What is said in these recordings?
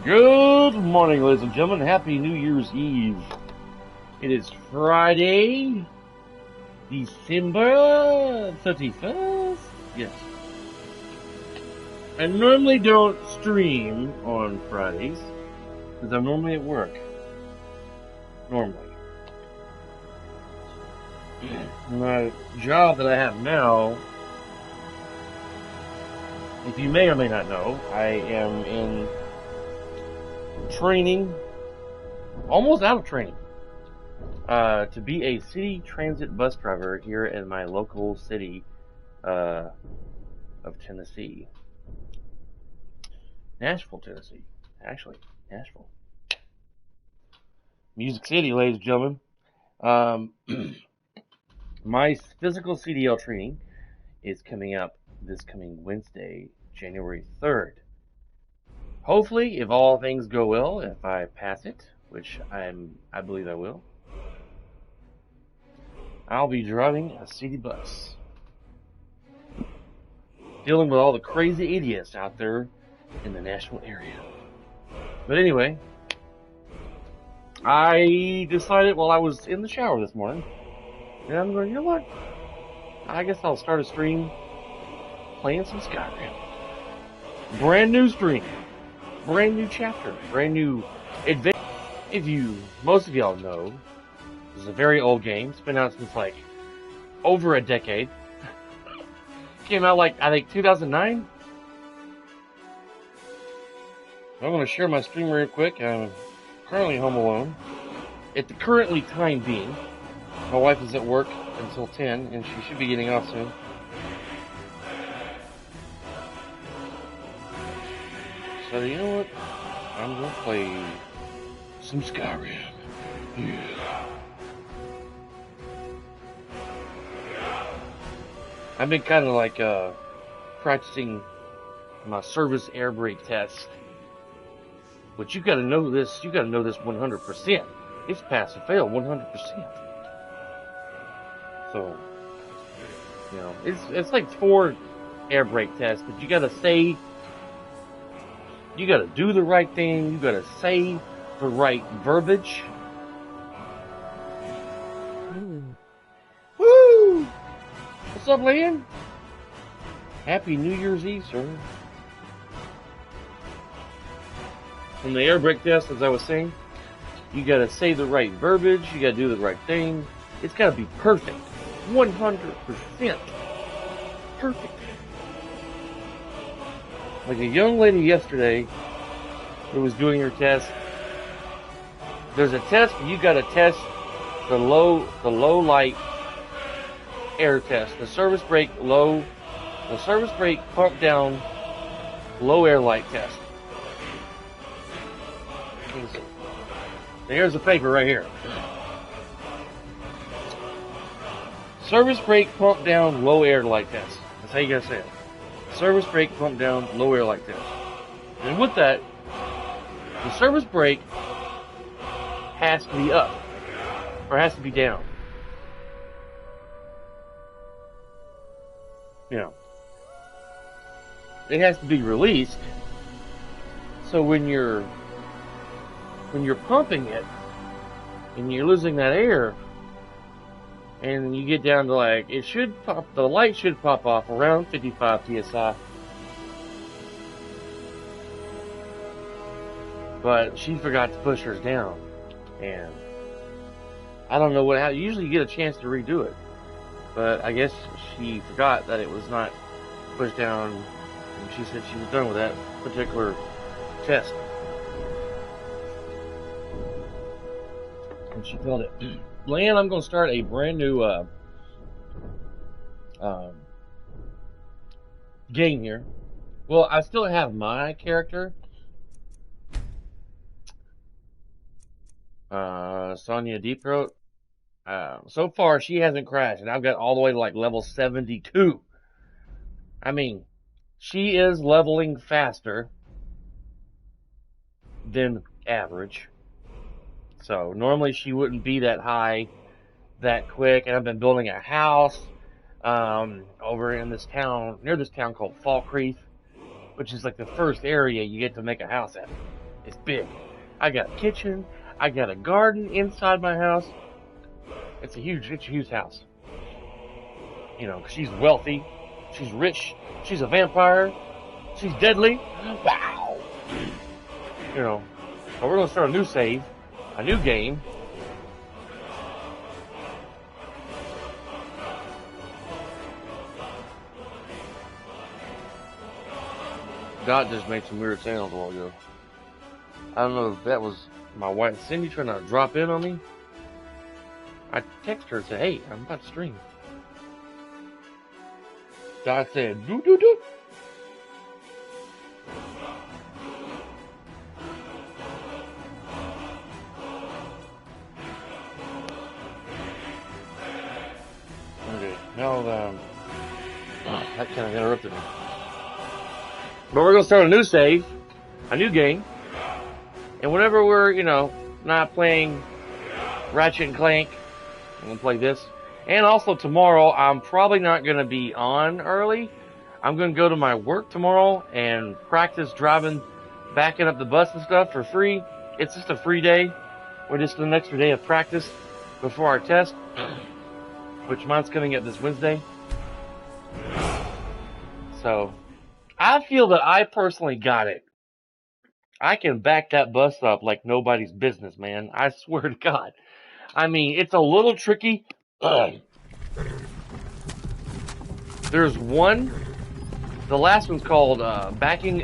Good morning, ladies and gentlemen. Happy New Year's Eve. It is Friday, December 31st. Yes. I normally don't stream on Fridays because I'm normally at work. Normally. My job that I have now, if you may or may not know, I am in training, almost out of training, to be a city transit bus driver here in my local city of Tennessee. Nashville, Tennessee. Actually, Nashville. Music City, ladies and gentlemen. My physical CDL training is coming up this coming Wednesday, January 3rd. Hopefully, if all things go well, if I pass it, which I believe I will, I'll be driving a city bus, dealing with all the crazy idiots out there in the Nashville area. But anyway, I decided while I was in the shower this morning, and I'm going, you know what? I guess I'll start a stream playing some Skyrim. Brand new stream. Brand new chapter. Brand new adventure. Most of y'all know, this is a very old game. It's been out since like over a decade. Came out like, I think 2009. I'm going to share my screen real quick. I'm currently home alone. At the currently time being, my wife is at work until 10, and she should be getting off soon. So you know what? I'm going to play some Skyrim. Yeah. I've been kind of like practicing my service air brake test. But you gotta know this 100%. It's pass or fail 100%. So, you know, it's like 4 air brake tests, but you gotta do the right thing, you gotta say the right verbiage. Woo! What's up, Lynn? Happy New Year's Eve, sir. From the air brake test, as I was saying, you gotta say the right verbiage, you gotta do the right thing. It's gotta be perfect. 100% perfect. Like a young lady yesterday who was doing her test. There's a test where you gotta test the low light air test. The service brake pump down low air light test. Here's the paper right here. Service brake pump down low air light test. That's how you gotta say it. Service brake pump down low air light test. And with that, the service brake has to be up or has to be down. You know, it has to be released. So when you're pumping it and you're losing that air, and you get down to like, the light should pop off around 55 psi. But she forgot to push hers down, and I don't know what happened. Usually you get a chance to redo it, but I guess she forgot that it was not pushed down, and she said she was done with that particular test. And she failed it. Lan, I'm going to start a brand new game here. Well, I still have my character, Sonya Deepthroat. So far, she hasn't crashed, and I've got all the way to like level 72. I mean, she is leveling faster than average. So normally she wouldn't be that high that quick. And I've been building a house over in this town, near this town called Falkreath. which is like the first area you get to make a house at. It's big. I got a kitchen. I got a garden inside my house. It's a huge house. You know, she's wealthy. She's rich. She's a vampire. She's deadly. Wow. You know, but we're going to start a new save, a new game. Dot just made some weird sounds a while ago. I don't know if that was my wife Cindy trying to drop in on me. I texted her and said, hey, I'm about to stream. Dot said, doo doo doo. Okay, now that kind of interrupted me. But we're going to start a new save, a new game. And whenever we're, you know, not playing Ratchet and Clank, I'm going to play this. And also tomorrow, I'm probably not going to be on early. I'm going to go to my work tomorrow and practice driving, backing up the bus and stuff for free. It's just a free day. We're just an extra day of practice before our test, which mine's coming up this Wednesday. So, I feel that I personally got it. I can back that bus up like nobody's business, man. I swear to God. I mean, it's a little tricky. There's one. The last one's called dock backing.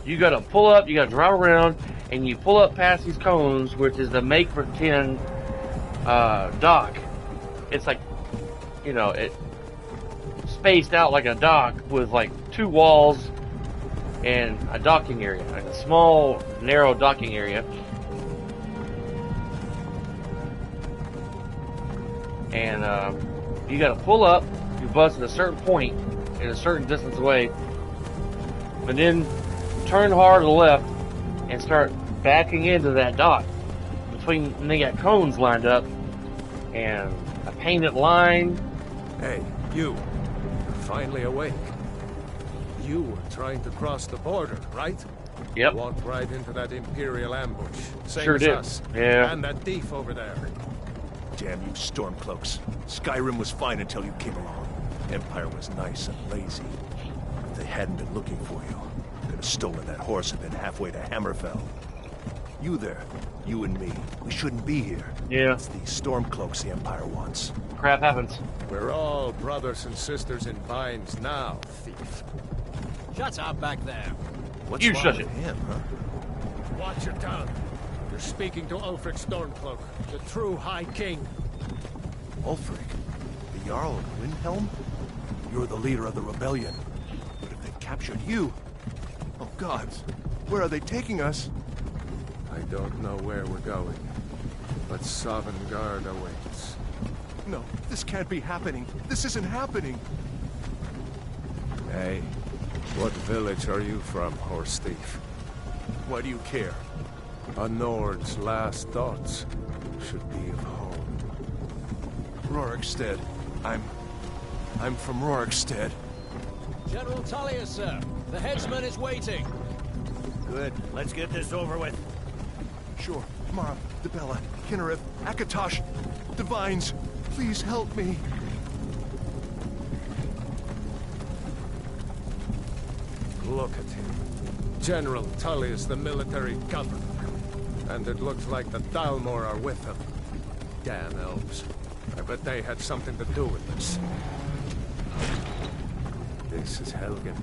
You gotta pull up, you gotta drive around, and you pull up past these cones, which is the make pretend dock. It's like, you know, it spaced out like a dock with like two walls and a docking area, like a small, narrow docking area. And you got to pull up your bus at a certain point, in a certain distance away, and then turn hard to the left and start backing into that dock. And they got cones lined up and a painted line. Hey, you're finally awake. You were trying to cross the border, right? Yep. You walked right into that Imperial ambush. Same Sure as did. us. Yeah. And that thief over there. Damn you Stormcloaks. Skyrim was fine until you came along. Empire was nice and lazy. If they hadn't been looking for you, could have stolen that horse and been halfway to Hammerfell. You there, you and me, we shouldn't be here. Yeah. It's these Stormcloaks the Empire wants. Crap happens. We're all brothers and sisters in binds now, thief. Shut up back there. What's You wrong shut with it. him, huh? Watch your tongue. You're speaking to Ulfric Stormcloak, the true High King. Ulfric, the Jarl of Windhelm? You're the leader of the rebellion. But if they captured you... Oh gods, where are they taking us? I don't know where we're going, but Sovngarde awaits. No, this can't be happening. This isn't happening. Hey, what village are you from, horse thief? Why do you care? A Nord's last thoughts should be of home. Rorikstead. I'm from Rorikstead. General Tullius, sir. The headsman is waiting. Good. Let's get this over with. Sure. Mara, Debella, Kinnereth, Akatosh, Divines, please help me. Look at him. General Tullius, the military governor. And it looks like the Dalmor are with him. Damn elves. I bet they had something to do with this. This is Helgen.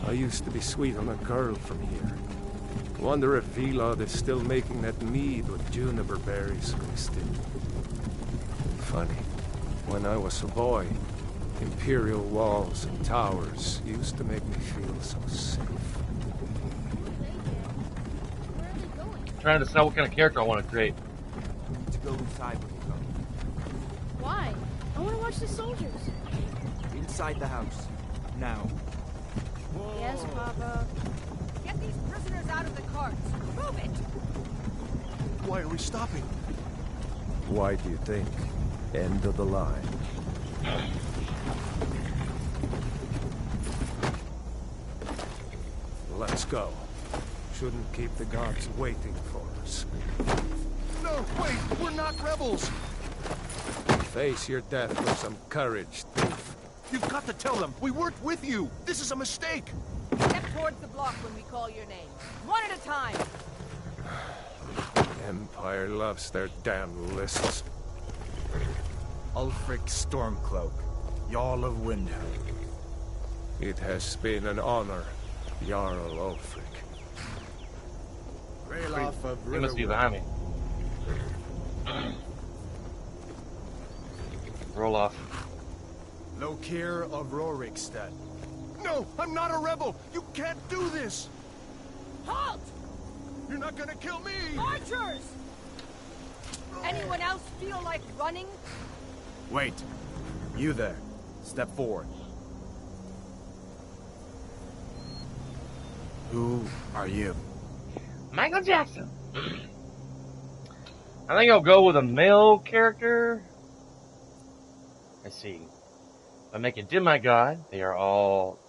I used to be sweet on a girl from here. Wonder if Vilod is still making that mead with juniper berries mixed in. Funny. When I was a boy, Imperial walls and towers used to make me feel so safe. Trying to decide what kind of character I want to create. To go inside when you come. Why? I want to watch the soldiers. Inside the house. Now. Yes, Papa. Get these prisoners out of the carts. Move it! Why are we stopping? Why do you think? End of the line. Let's go. Shouldn't keep the gods waiting for us. No, wait! We're not rebels! Face your death with some courage, thief. You've got to tell them! We weren't with you! This is a mistake! Step towards the block when we call your name. One at a time. Empire loves their damn lists. Ulfric Stormcloak, Jarl of Windhelm. It has been an honor, Jarl Ulfric. Ralof of He must be behind me. Roll off. Lokir of Rorikstead. No! I'm not a rebel! You can't do this! Halt! You're not gonna kill me! Archers! Anyone else feel like running? Wait. You there. Step forward. Who are you? Michael Jackson. I think I'll go with a male character. Let's see. If I make a demigod, they are all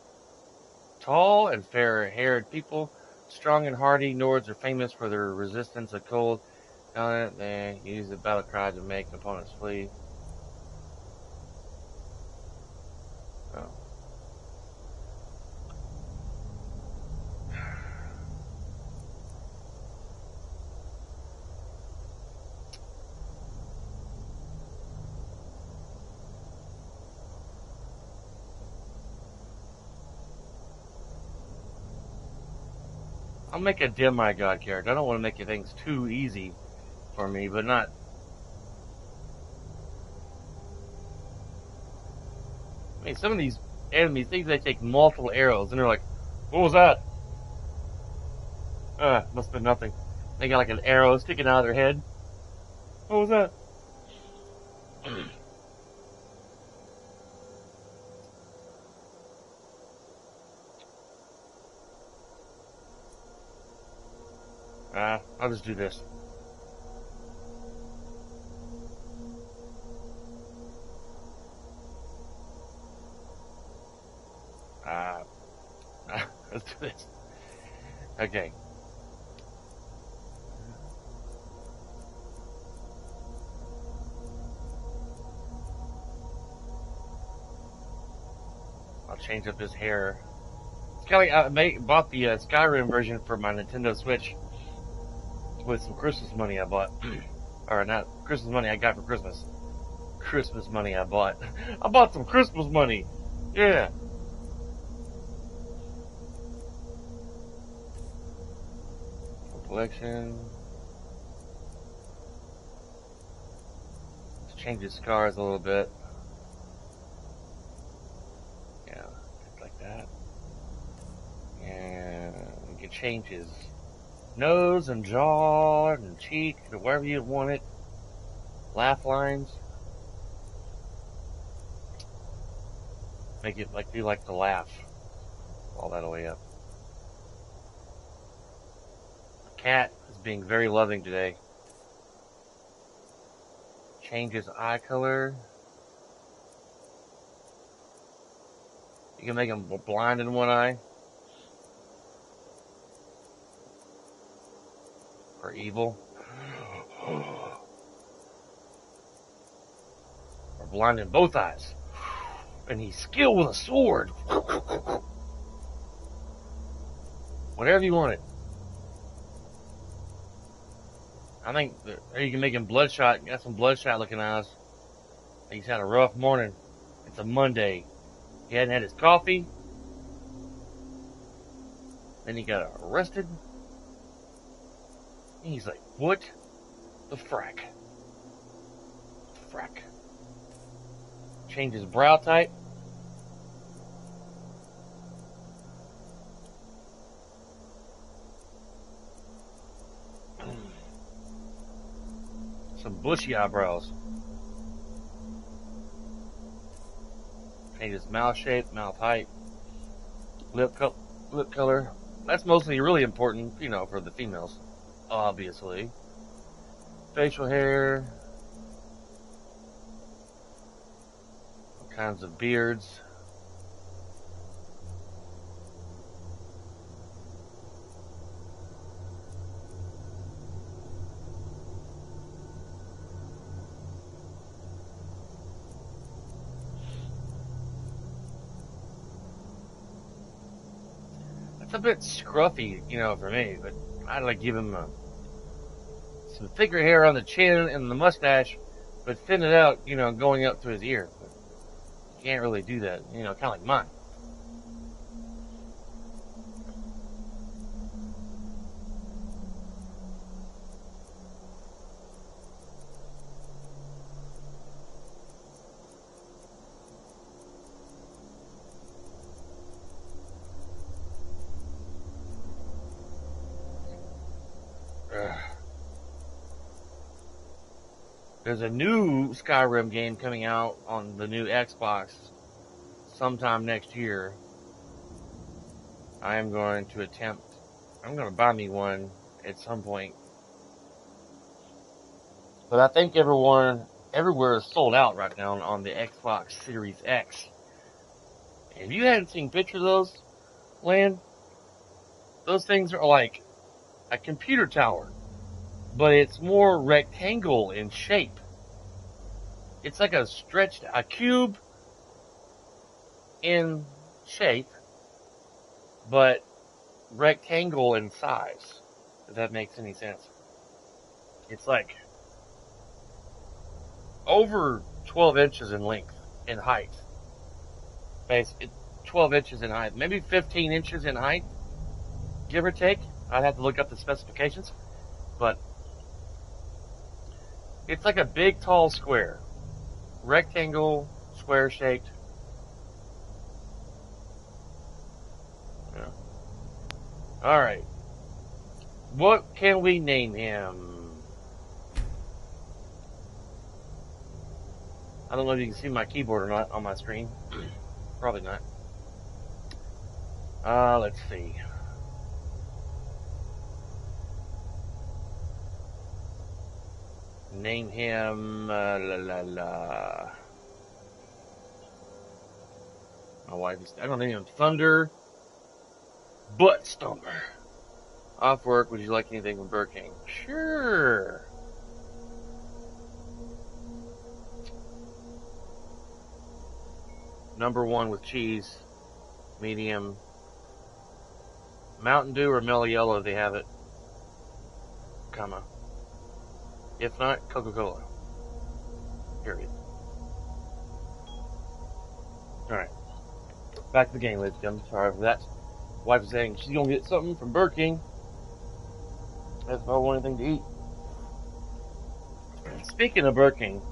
tall and fair-haired people. Strong and hardy, Nords are famous for their resistance of cold. They use the battle cry to make opponents flee. Oh. I'll make a demigod character. I don't want to make things too easy for me, but not... I mean, some of these enemies think they take multiple arrows, and they're like, what was that? Must have been nothing. They got like an arrow sticking out of their head. What was that? I'll just do this. Let's do this. Okay. I'll change up his hair. It's kind of like I bought the Skyrim version for my Nintendo Switch with some Christmas money I bought. Or not Christmas money I got for Christmas. Christmas money I bought. I bought some Christmas money. Yeah. Collection. Let's change his scars a little bit. Yeah, just like that. And we can change his nose and jaw and cheek to wherever you want it. Laugh lines. Make it like you like to laugh. All that way up. The cat is being very loving today. Change his eye color. You can make him blind in one eye. Or evil. Or blind in both eyes. And he's skilled with a sword. Whatever you want it. I think you can make him bloodshot. Got some bloodshot looking eyes. He's had a rough morning. It's a Monday. He hadn't had his coffee. Then he got arrested. And he's like, what the frack? Frack. Change his brow type. Some bushy eyebrows. Change his mouth shape, mouth height, lip color. That's mostly really important, you know, for the females, obviously. Facial hair. All kinds of beards. It's a bit scruffy, you know, for me, but I'd like give him some thicker hair on the chin and the mustache, but thin it out, you know, going up to his ear. But you can't really do that, you know, kind of like mine. There's a new Skyrim game coming out on the new Xbox sometime next year. I'm going to buy me one at some point. But I think everywhere is sold out right now on the Xbox Series X. If you hadn't seen pictures of those, Lan, those things are like a computer tower, but it's more rectangle in shape. It's like a cube in shape, but rectangle in size, if that makes any sense. It's like over 12 inches in length, in height. Basically, 12 inches in height, maybe 15 inches in height, give or take. I'd have to look up the specifications, but it's like a big, tall square. Rectangle, square shaped. Yeah. Alright. What can we name him? I don't know if you can see my keyboard or not on my screen. Probably not. Let's see. Name him, My wife is, I don't name him Thunder Butt Stomper. Off work, would you like anything from Burger King? Sure. Number 1 with cheese, medium, Mountain Dew or Mellow Yellow if they have it, comma. If not, Coca-Cola. Period. Alright. Back to the game, ladies and gentlemen. Sorry for that. Wife is saying she's gonna get something from Burger King. That's if I want anything to eat. Speaking of Burger King,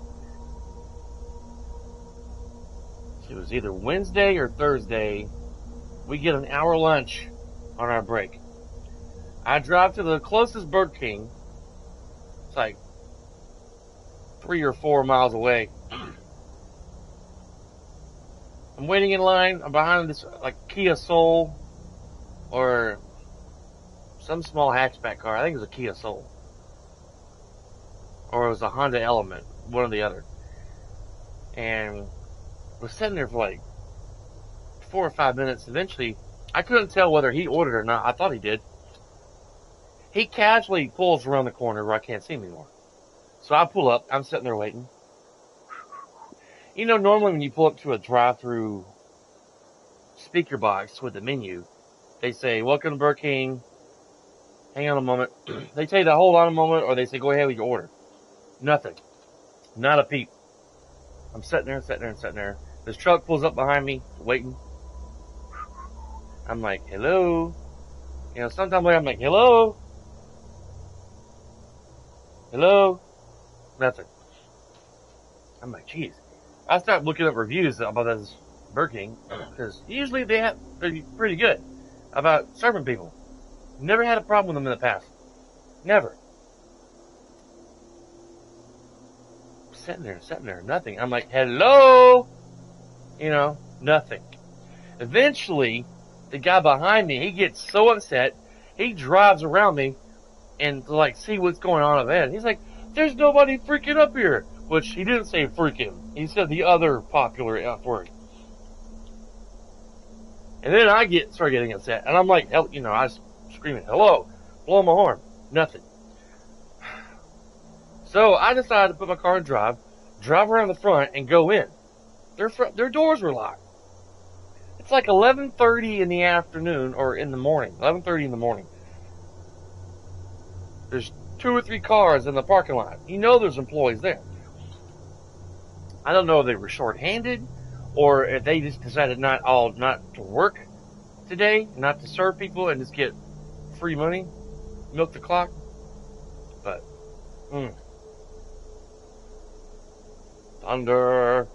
it was either Wednesday or Thursday. We get an hour lunch on our break. I drive to the closest Burger King. It's like 3 or 4 miles away. I'm waiting in line. I'm behind this like Kia Soul or some small hatchback car. I think it was a Kia Soul. Or it was a Honda Element. One or the other. And we're sitting there for like 4 or 5 minutes. Eventually, I couldn't tell whether he ordered or not. I thought he did. He casually pulls around the corner where I can't see him anymore. So I pull up. I'm sitting there waiting. You know, normally when you pull up to a drive-through speaker box with the menu, they say, "Welcome to Burger King. Hang on a moment." They tell you to hold on a moment, or they say, "Go ahead with your order." Nothing. Not a peep. I'm sitting there. This truck pulls up behind me, waiting. I'm like, "Hello?" You know, sometimes I'm like, "Hello? Hello?" Nothing. I'm like, geez. I start looking up reviews about this Burger King, because usually they're pretty good about serving people. Never had a problem with them in the past. Never. Sitting there, nothing. I'm like, "Hello?" You know, nothing. Eventually, the guy behind me, he gets so upset, he drives around me and to like see what's going on over there. He's like, "There's nobody freaking up here." Which he didn't say freaking. He said the other popular F word. And then I start getting upset. And I'm like, I was screaming, "Hello," blowing my horn. Nothing. So I decided to put my car in drive around the front and go in. Their doors were locked. It's like 11:30 in the afternoon or in the morning. 11:30 in the morning. There's 2 or 3 cars in the parking lot. You know there's employees there. I don't know if they were short-handed or if they just decided not to work today, not to serve people and just get free money, milk the clock. But, thunder.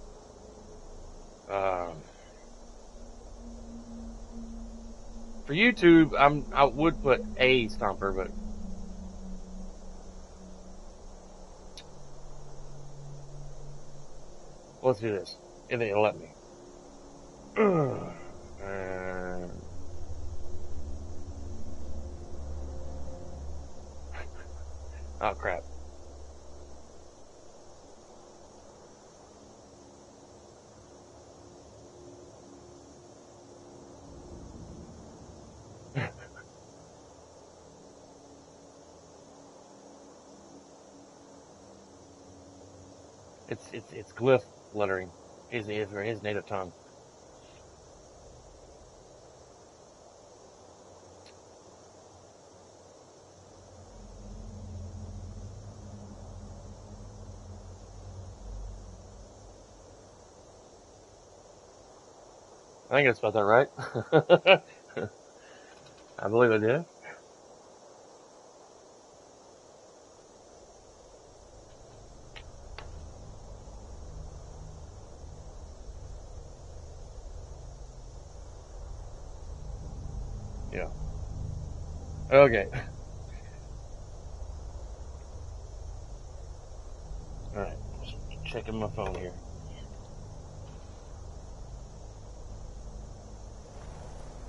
For YouTube, I would put a stomper, but let's do this if it'll let me. Oh crap. It's glyph lettering. His native tongue. I think I spelled that right. I believe I did. Yeah. Okay. Alright. Just checking my phone here.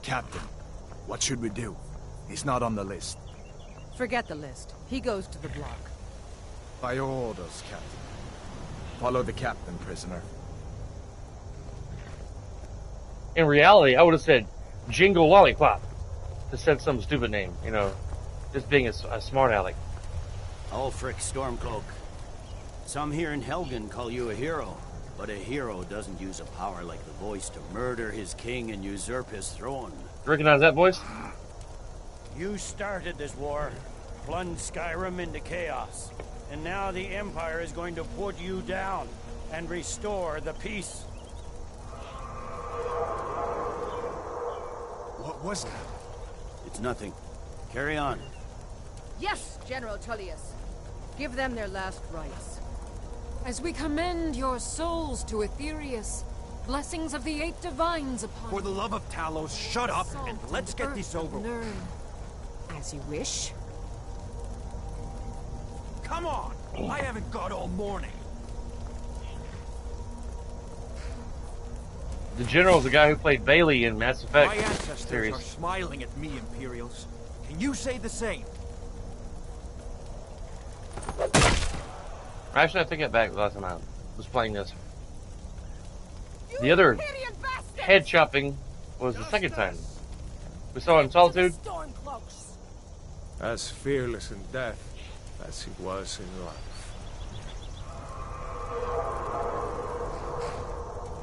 Captain, what should we do? He's not on the list. Forget the list. He goes to the block. By your orders, Captain. Follow the captain, prisoner. In reality, I would have said Jingle Lollipop. Just said some stupid name, you know. Just being a smart aleck. Ulfric Stormcloak. Some here in Helgen call you a hero. But a hero doesn't use a power like the voice to murder his king and usurp his throne. Recognize that voice? You started this war, plunged Skyrim into chaos, and now the Empire is going to put you down and restore the peace. What was that? It's nothing. Carry on. Yes, General Tullius. Give them their last rites. As we commend your souls to Aetherius, blessings of the 8 divines upon For the love of Talos, shut up Salt and let's get earth this over with. Nirn. As you wish. Come on! I haven't got all morning. The general's the guy who played Bailey in Mass Effect My ancestors series. are smiling at me, Imperials. Can you say the same? Actually, I take it back last time I was playing this. The other head chopping was the second time. We saw in Solitude. As fearless in death as he was in life.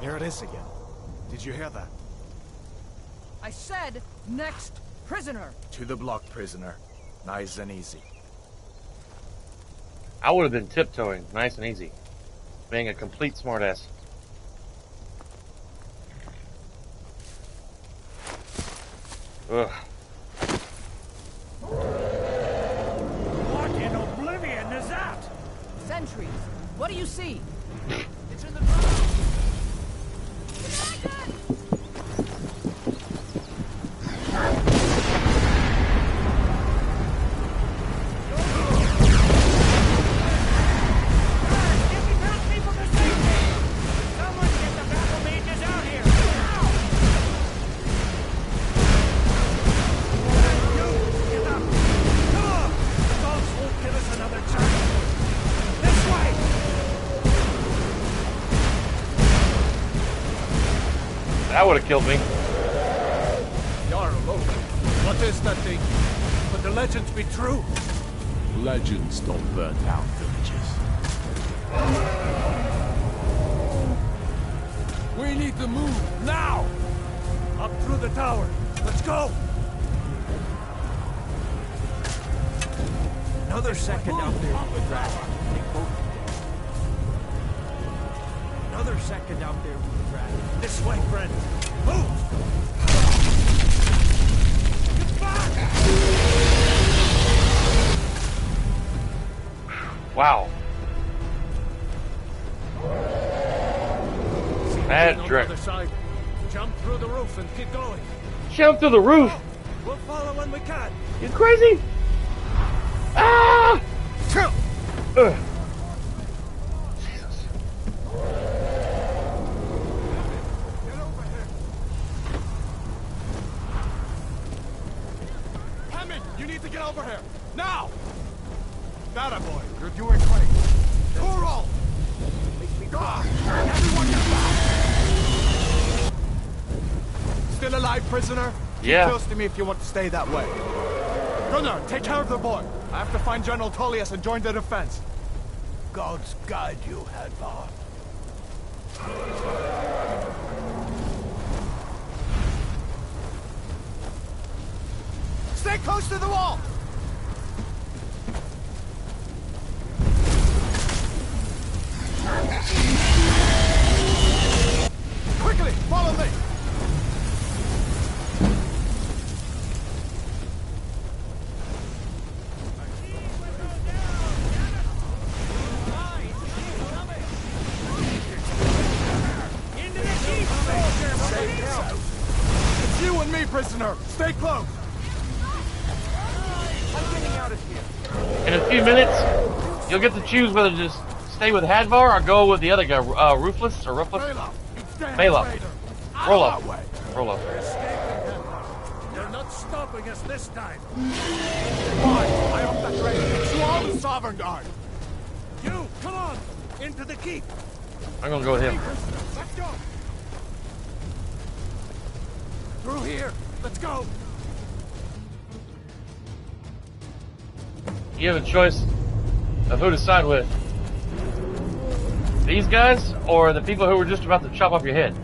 There it is again. Did you hear that? I said, next prisoner. To the block, prisoner. Nice and easy. I would have been tiptoeing, nice and easy. Being a complete smartass. Ugh. What in oblivion is that? Sentries. What do you see? It's in the ground. That would have killed me. Jarl, look. What is that thing? Could the legends be true? Legends don't burn down villages. We need to move now! the tower. Let's go! Another second out there with the dragon. They both dead. Another second out there with the dragon. This way, friend. Move! Get back! Wow. Bad trick. On the other side. Jump through the roof and keep going. Jump through the roof. We'll follow when we can. You crazy? Ah! Ugh. Jesus. Hammond, you need to get over here. Now! That boy, you're doing great. Coral! Everyone get back! Still alive, prisoner? Yeah. Keep close to me if you want to stay that way. Gunnar, take care of the boy. I have to find General Tullius and join the defense. Gods guide you, Hadvar. Stay close to the wall! Quickly, follow me! It's you and me, prisoner! Stay close! I'm getting out of here. In a few minutes, you'll get to choose whether to just stay with Hadvar or go with the other guy, Ruthless or Ruthless. Bela. Rolo. Rolo. You're not stopping us this time. Fine, I own that train. You are the Sovereign Guard. You, come on! Into the keep! I'm gonna go with him. Let's go! Through here! Let's go! You have a choice of who to side with. These guys or the people who were just about to chop off your head.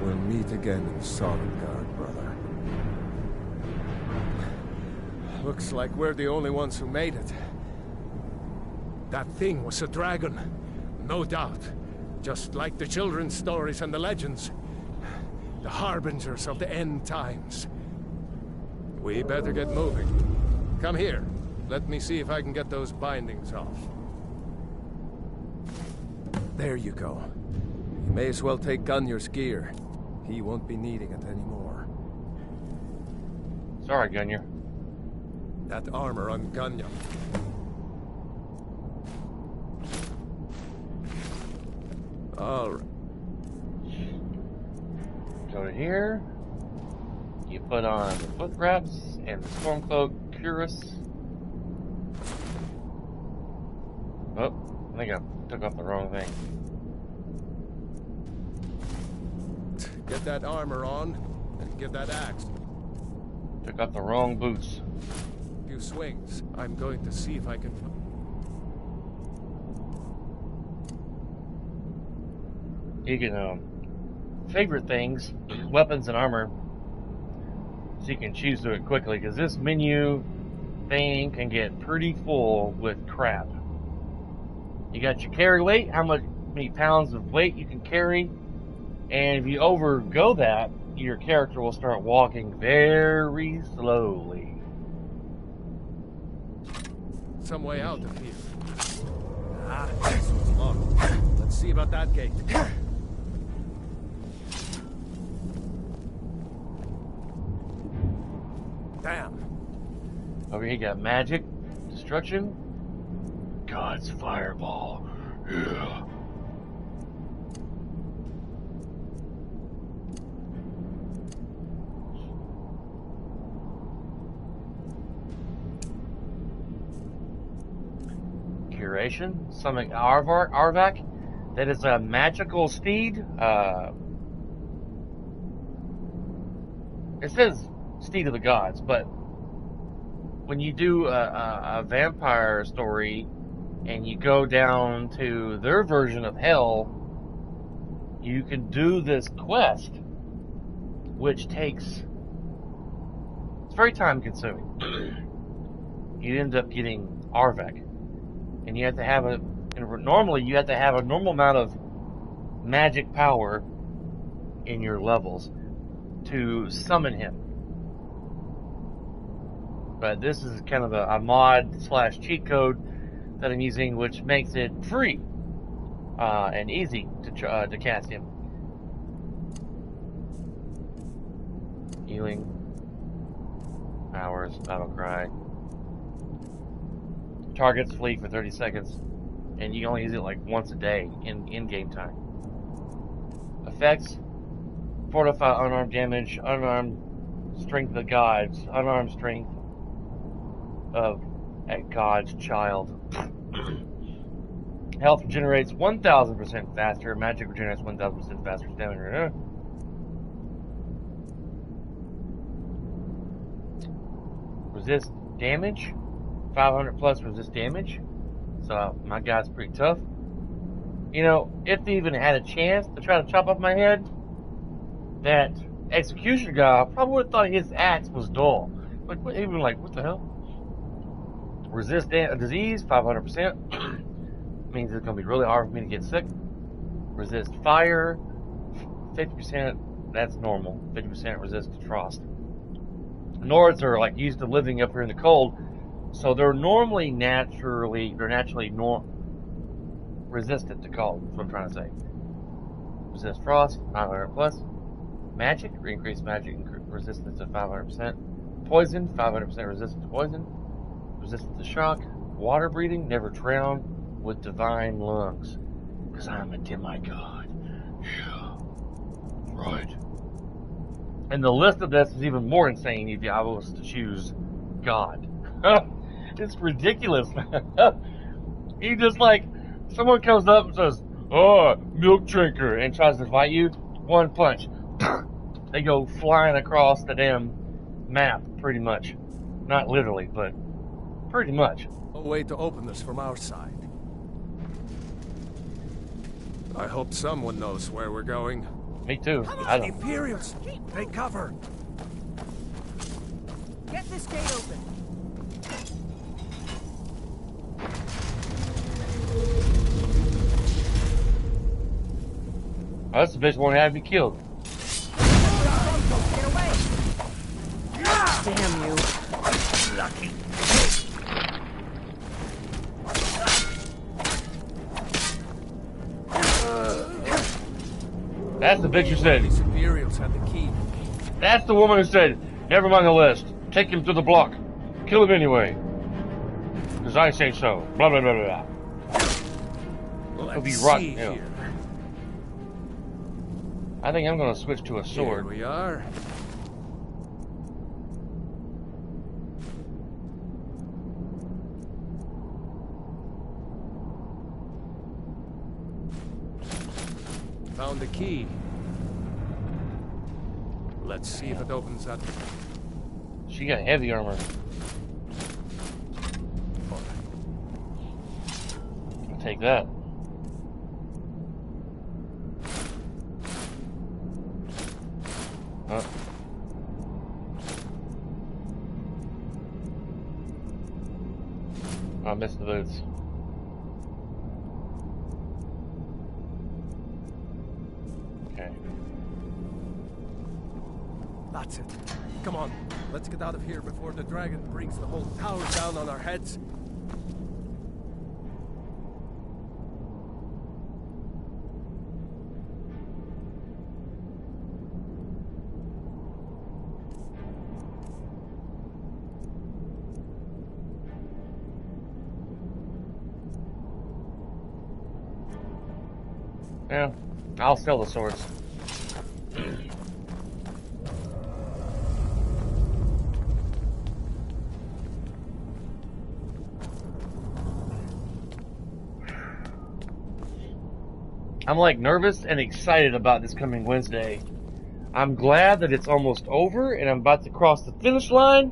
We'll meet again in Sovngarde, brother. Looks like we're the only ones who made it. That thing was a dragon, no doubt. Just like the children's stories and the legends. The harbingers of the end times. We better get moving. Come here. Let me see if I can get those bindings off. There you go. You may as well take Gunnar's gear. He won't be needing it anymore. Sorry, Gunnar. That armor on Gunnar. All right. Go to here. You put on the foot wraps and the Stormcloak cuirass. Oh, I think I took off the wrong thing. Get that armor on, and get that axe. Took off the wrong boots. Few swings. I'm going to see if I can... You can, favorite things, weapons and armor, so you can choose to it quickly, because this menu thing can get pretty full with crap. You got your carry weight, how many pounds of weight you can carry, and if you overgo that, your character will start walking very slowly. Some way out of here. Ah, this was locked. Let's see about that gate. Damn. Over here you got magic, destruction, God's fireball. Yeah. Curation, summon Arvak. That is a magical steed. It says steed of the gods, but when you do a vampire story and you go down to their version of hell, you can do this quest which takes, it's very time consuming. You end up getting Arvek, and you have to have normally you have to have a normal amount of magic power in your levels to summon him. But this is kind of a mod / cheat code that I'm using, which makes it free and easy to cast him. Healing powers, battle cry. Targets flee for 30 seconds, and you can only use it like once a day in game time. Effects: fortify unarmed damage, unarmed strength of the gods, unarmed strength of a god's child. Health regenerates 1000% faster. Magic regenerates 1000% faster. Stamina. Resist damage. 500 plus resist damage. So my guy's pretty tough. You know, if they even had a chance to try to chop off my head, that executioner guy probably would have thought his axe was dull. Like, even like, what the hell? Resist disease, 500%. Means it's going to be really hard for me to get sick. Resist fire, 50%. That's normal. 50% resist frost. Nords are like used to living up here in the cold, so they're naturally resistant to cold. That's what I'm trying to say. Resist frost, 500 plus. Magic, increase magic resistance to 500%. Poison, 500% resistance to poison. Resistance to shock. Water breathing, never drown with divine lungs. Because I'm a demigod. Yeah. Right. And the list of this is even more insane if I was to choose God. It's ridiculous. You just like, someone comes up and says, "Oh, milk drinker," and tries to fight you. One punch. They go flying across the damn map, pretty much. Not literally, but pretty much. No way to open this from our side. I hope someone knows where we're going. Me too. I don't. Imperials! Take cover! Get this gate open. Oh, that's the bitch won't have me killed. Get away! Damn you. Lucky. That's the bitch who said. These Imperials have the key. That's the woman who said, "Never mind the list. Take him to the block. Kill him anyway. Because I say so." Blah, blah, blah, blah. He'll be rotten. You know. I think I'm going to switch to a sword. Here we are. Found the key. Let's see if it opens up. She got heavy armor. I'll take that. Huh? I missed the boots. Okay. That's it. Come on, let's get out of here before the dragon brings the whole tower down on our heads. Yeah, I'll sell the swords. I'm like nervous and excited about this coming Wednesday. I'm glad that it's almost over and I'm about to cross the finish line.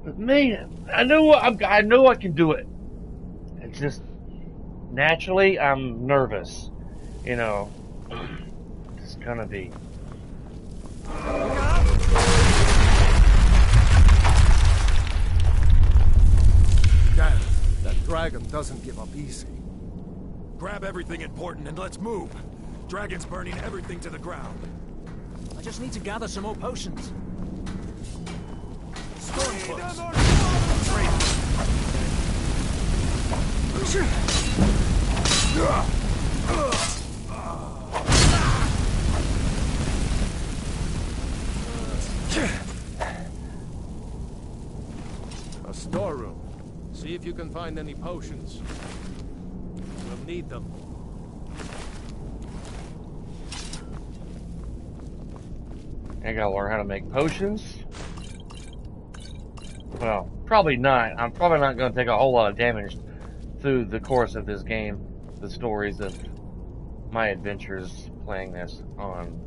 But man, I know I can do it. It's just naturally I'm nervous. You know, it's gonna be Damn, that dragon doesn't give up easy. Grab everything important and let's move. Dragon's burning everything to the ground. I just need to gather some more potions. Stormcloaks. A storeroom. See if you can find any potions. We'll need them. I gotta learn how to make potions. Well, probably not. I'm probably not gonna take a whole lot of damage through the course of this game. The stories of my adventures playing this on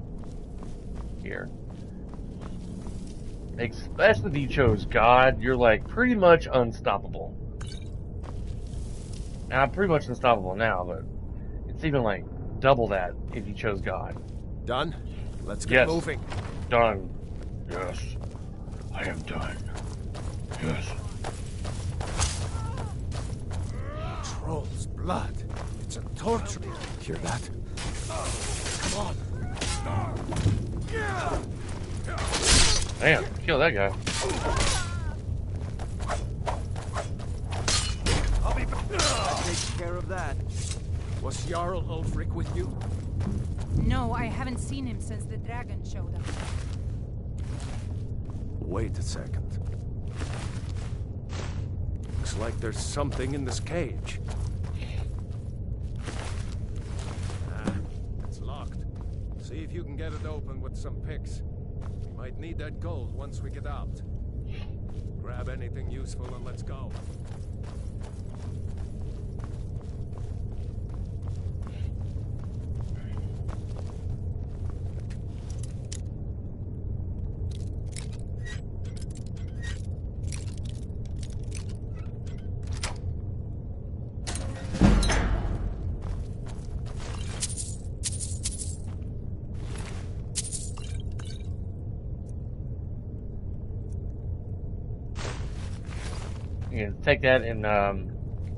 here. Especially if you chose God, you're like pretty much unstoppable. And I'm pretty much unstoppable now, but it's even like double that if you chose God. Done? Let's get moving. Done. Yes. I am done. Yes. Troll's blood. It's a torture. Hear that? Come on. Damn, kill that guy. I'll take care of that. Was Jarl Ulfric with you? No, I haven't seen him since the dragon showed up. Wait a second. Looks like there's something in this cage. It's locked. See if you can get it open with some picks. We might need that gold once we get out. Grab anything useful and let's go. You can take that and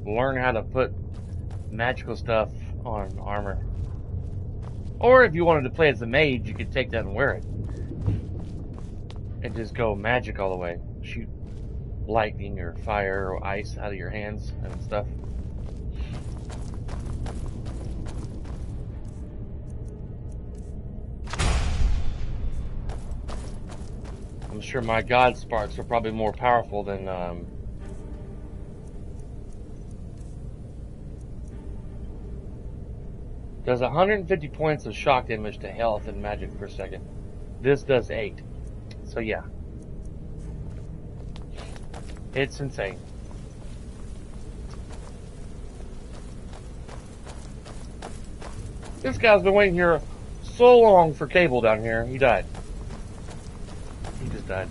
learn how to put magical stuff on armor. Or if you wanted to play as a mage, you could take that and wear it. And just go magic all the way. Shoot lightning or fire or ice out of your hands and stuff. I'm sure my god sparks are probably more powerful than does 150 points of shock damage to health and magic per second. This does 8. So yeah. It's insane. This guy's been waiting here so long for Cable down here. He died. He just died.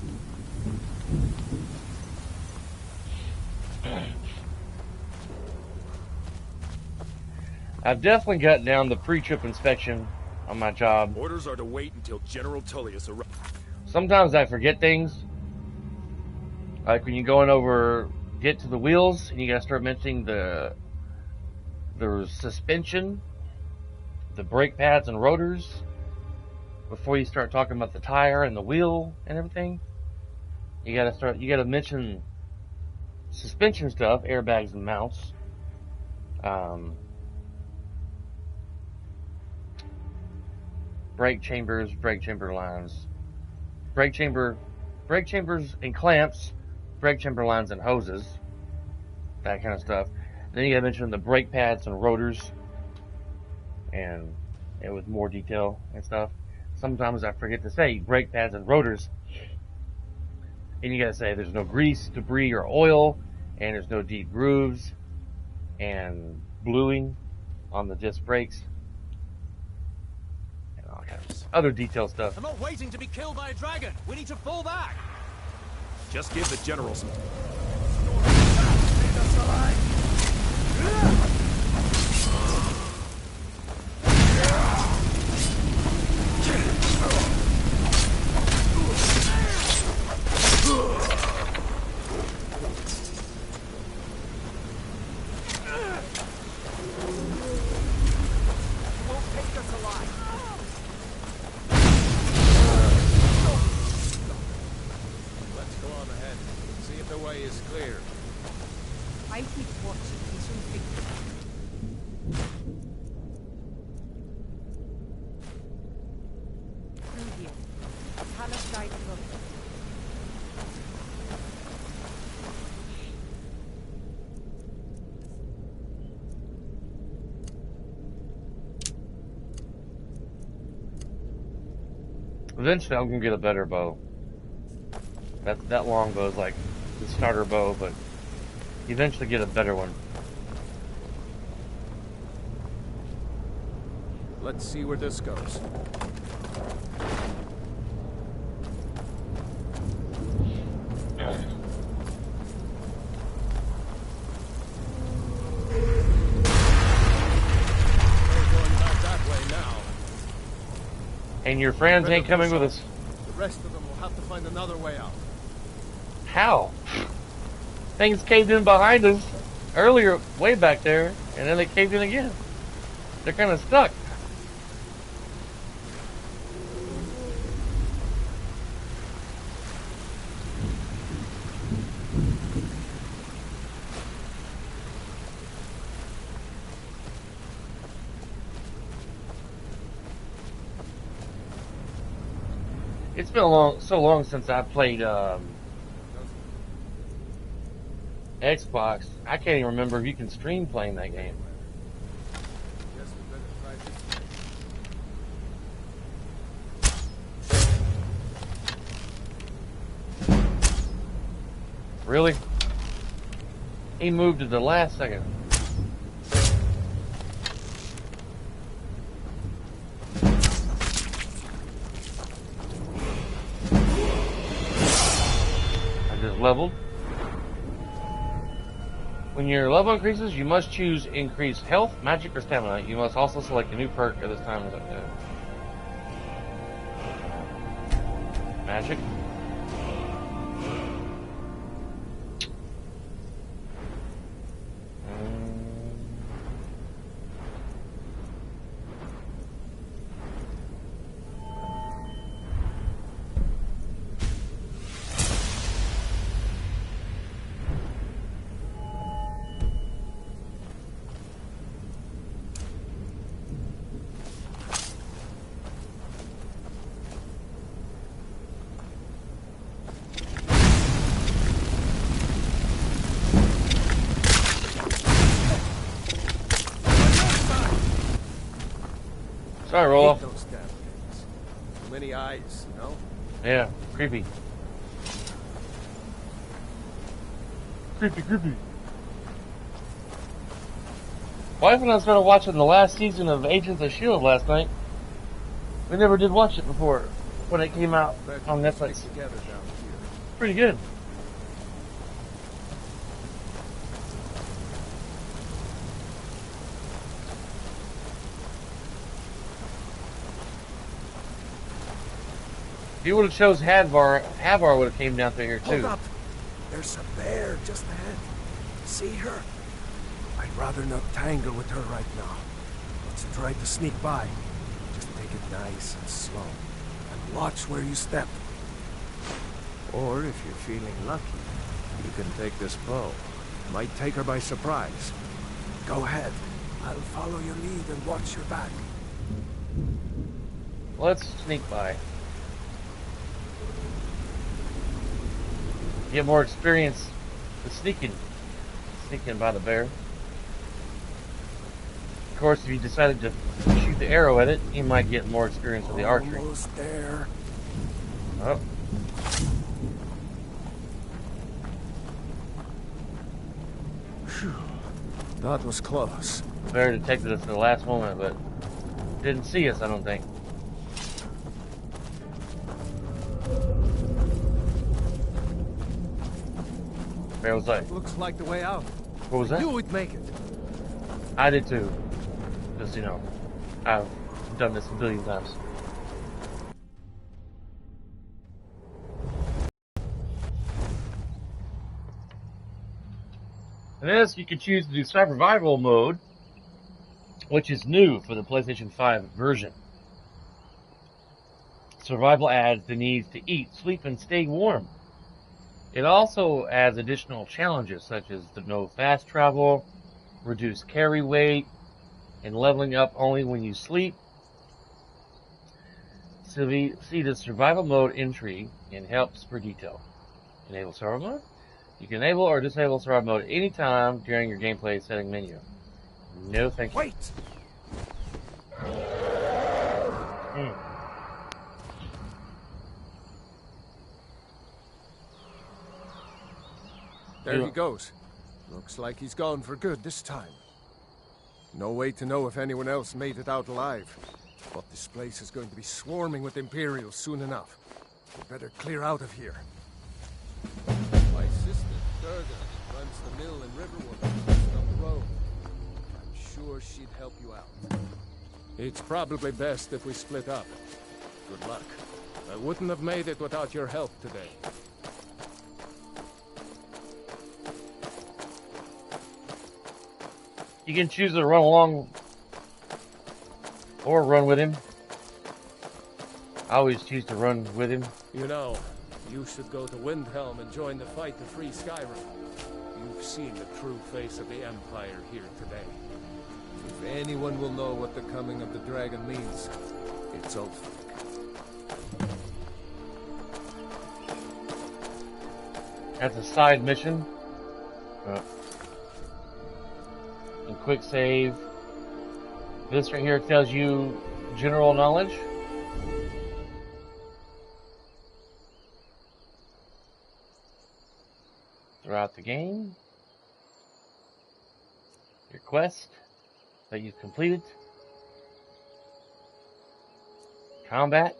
I've definitely got down the pre-trip inspection on my job. Orders are to wait until General Tullius arrives. Sometimes I forget things. Like when you going over, get to the wheels, and you gotta start mentioning the suspension, the brake pads and rotors, before you start talking about the tire and the wheel and everything. You gotta mention suspension stuff, airbags and mounts. Brake chambers, brake chamber lines, brake chambers and clamps, brake chamber lines and hoses, that kind of stuff. And then you gotta mention the brake pads and rotors, and with more detail and stuff. Sometimes I forget to say brake pads and rotors, and you gotta say there's no grease, debris, or oil, and there's no deep grooves, and bluing on the disc brakes. Other detailed stuff. I'm not waiting to be killed by a dragon. We need to fall back. Just give the general some... guidebook. Eventually, I'm gonna get a better bow. That long bow is like the starter bow, but eventually get a better one. Let's see where this goes. And your friends ain't coming with us. The rest of them will have to find another way out. How? Things caved in behind us earlier, way back there, and then they caved in again. They're kind of stuck. It's been so long since I played Xbox. I can't even remember if you can stream playing that game. Really? He moved at the last second. Leveled. When your level increases, you must choose increase health, magic, or stamina. You must also select a new perk at this time. Magic. Sorry, Roloff. Those damn things. Too many eyes, you know? Yeah, creepy. Creepy. Wife and I started watching the last season of Agents of S.H.I.E.L.D. last night. We never did watch it before when it came out on Netflix. Pretty good. If you would have chose Havar would have came down through here too. Hold up! There's a bear just ahead. See her? I'd rather not tangle with her right now. Let's try to sneak by. Just take it nice and slow. And watch where you step. Or if you're feeling lucky, you can take this bow. Might take her by surprise. Go ahead. I'll follow your lead and watch your back. Let's sneak by. Get more experience with sneaking by the bear. Of course, if you decided to shoot the arrow at it, you might get more experience with the archery. Almost there. Oh. Phew. That was close. The bear detected us at the last moment, but didn't see us, I don't think. Bear was like, looks like the way out. what was that? You would make it. I did too. Just, you know, I've done this a billion times. In this, you can choose to do survival mode, which is new for the PlayStation 5 version. Survival adds the needs to eat, sleep, and stay warm. It also adds additional challenges such as the no fast travel, reduced carry weight, and leveling up only when you sleep. see the survival mode entry and helps for detail. Enable survival mode. You can enable or disable survival mode anytime during your gameplay setting menu. No thank you. Wait! There he goes. Looks like he's gone for good this time. No way to know if anyone else made it out alive. But this place is going to be swarming with Imperials soon enough. We better clear out of here. My sister, Durga, runs the mill in Riverwood, just up the road. I'm sure she'd help you out. It's probably best if we split up. Good luck. I wouldn't have made it without your help today. You can choose to run along or run with him. I always choose to run with him. You know, you should go to Windhelm and join the fight to free Skyrim. You've seen the true face of the Empire here today. If anyone will know what the coming of the dragon means, it's Ulfric. That's a side mission. And quick save. This right here tells you general knowledge. Throughout the game. Your quest that you've completed. Combat.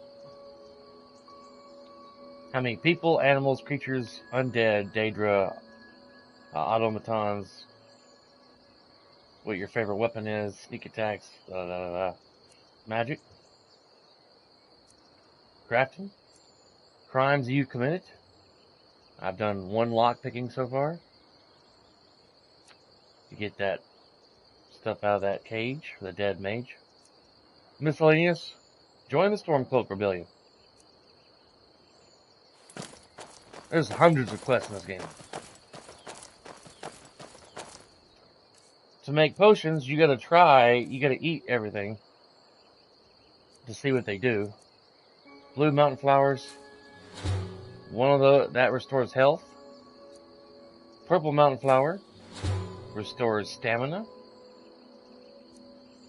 How many people, animals, creatures, undead, Daedra, automatons, what your favorite weapon is, sneak attacks, magic, crafting, crimes you've committed. I've done 1 lock picking so far to get that stuff out of that cage for the dead mage. Miscellaneous, join the Stormcloak Rebellion. There's hundreds of quests in this game. To make potions, you gotta eat everything to see what they do. Blue mountain flowers, that restores health. Purple mountain flower restores stamina.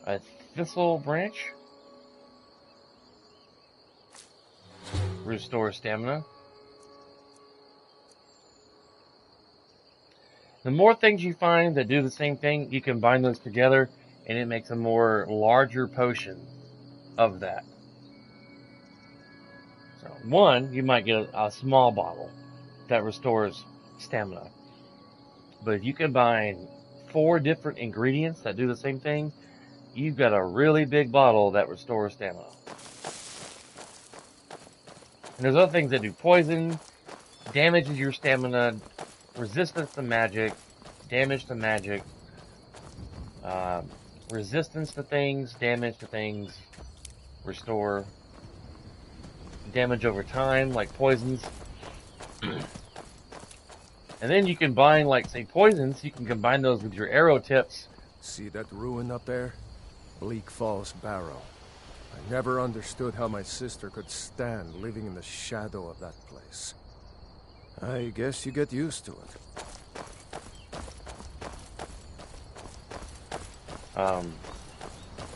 A thistle branch restores stamina. The more things you find that do the same thing, you combine those together, and it makes a more larger potion of that. So, one, you might get a small bottle that restores stamina. But if you combine 4 different ingredients that do the same thing, you've got a really big bottle that restores stamina. And there's other things that do poison, damages your stamina, resistance to magic, damage to magic, resistance to things, damage to things, restore, damage over time, like poisons. And then you combine, like, say, poisons, you can combine those with your arrow tips. See that ruin up there? Bleak Falls Barrow. I never understood how my sister could stand living in the shadow of that place. I guess you get used to it.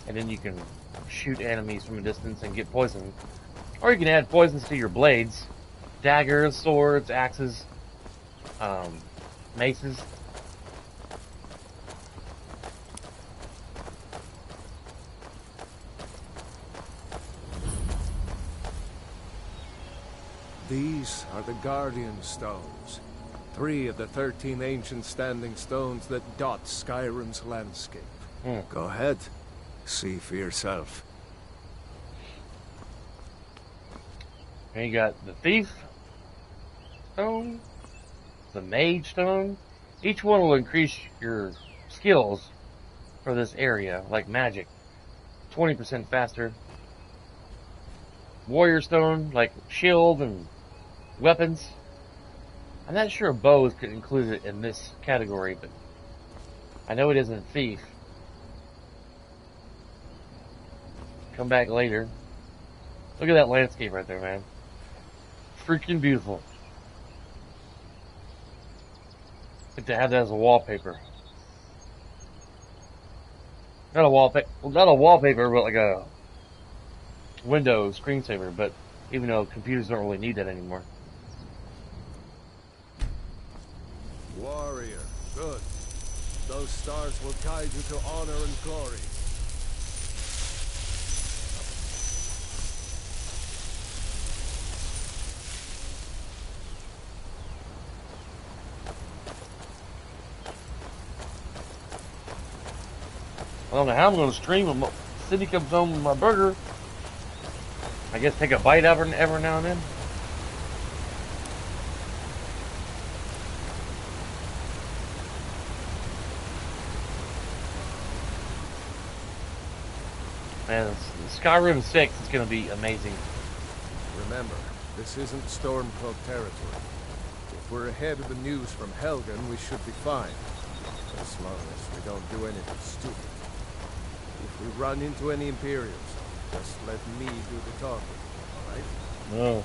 And then you can shoot enemies from a distance and get poison. Or you can add poisons to your blades. Daggers, swords, axes, maces. These are the Guardian Stones. 3 of the 13 ancient standing stones that dot Skyrim's landscape. Go ahead. See for yourself. And you got the Thief Stone, the Mage Stone. Each one will increase your skills for this area, like magic. 20% faster. Warrior Stone, like shield and weapons. I'm not sure bows could include it in this category, but I know it isn't Thief. Come back later. Look at that landscape right there, man. Freaking beautiful. Like to have that as a wallpaper. Not a wallpaper, but like a window screensaver. But even though computers don't really need that anymore. Warrior, good. Those stars will guide you to honor and glory. I don't know how I'm going to stream when City comes home with my burger. I guess take a bite every now and then. Man, Skyrim 6 is going to be amazing. Remember, this isn't Stormcloak territory. If we're ahead of the news from Helgen, we should be fine. As long as we don't do anything stupid. If we run into any Imperials, just let me do the talking, alright? No.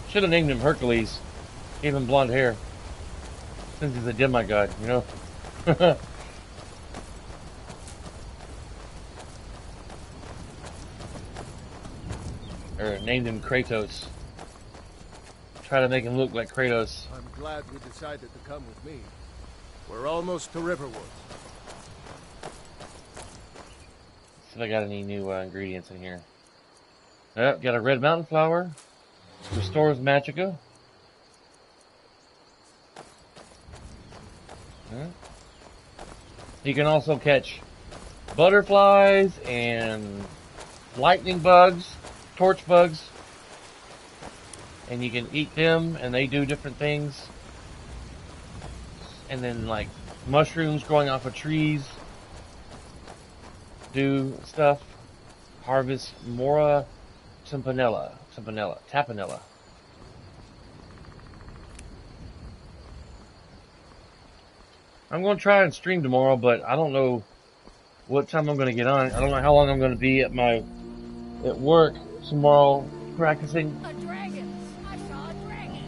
Should have named him Hercules. Gave him blonde hair. Since he's a demigod, you know? Or named him Kratos. Try to make him look like Kratos. I'm glad you decided to come with me. We're almost to Riverwood. See if I got any new ingredients in here. Yep, got a red mountain flower. Restores magicka. You can also catch butterflies and lightning bugs, torch bugs, and you can eat them and they do different things. And then like mushrooms growing off of trees do stuff. Harvest Mora Tapanella. I'm going to try and stream tomorrow, but I don't know what time I'm going to get on. I don't know how long I'm going to be at work tomorrow practicing. A dragon! I saw a dragon!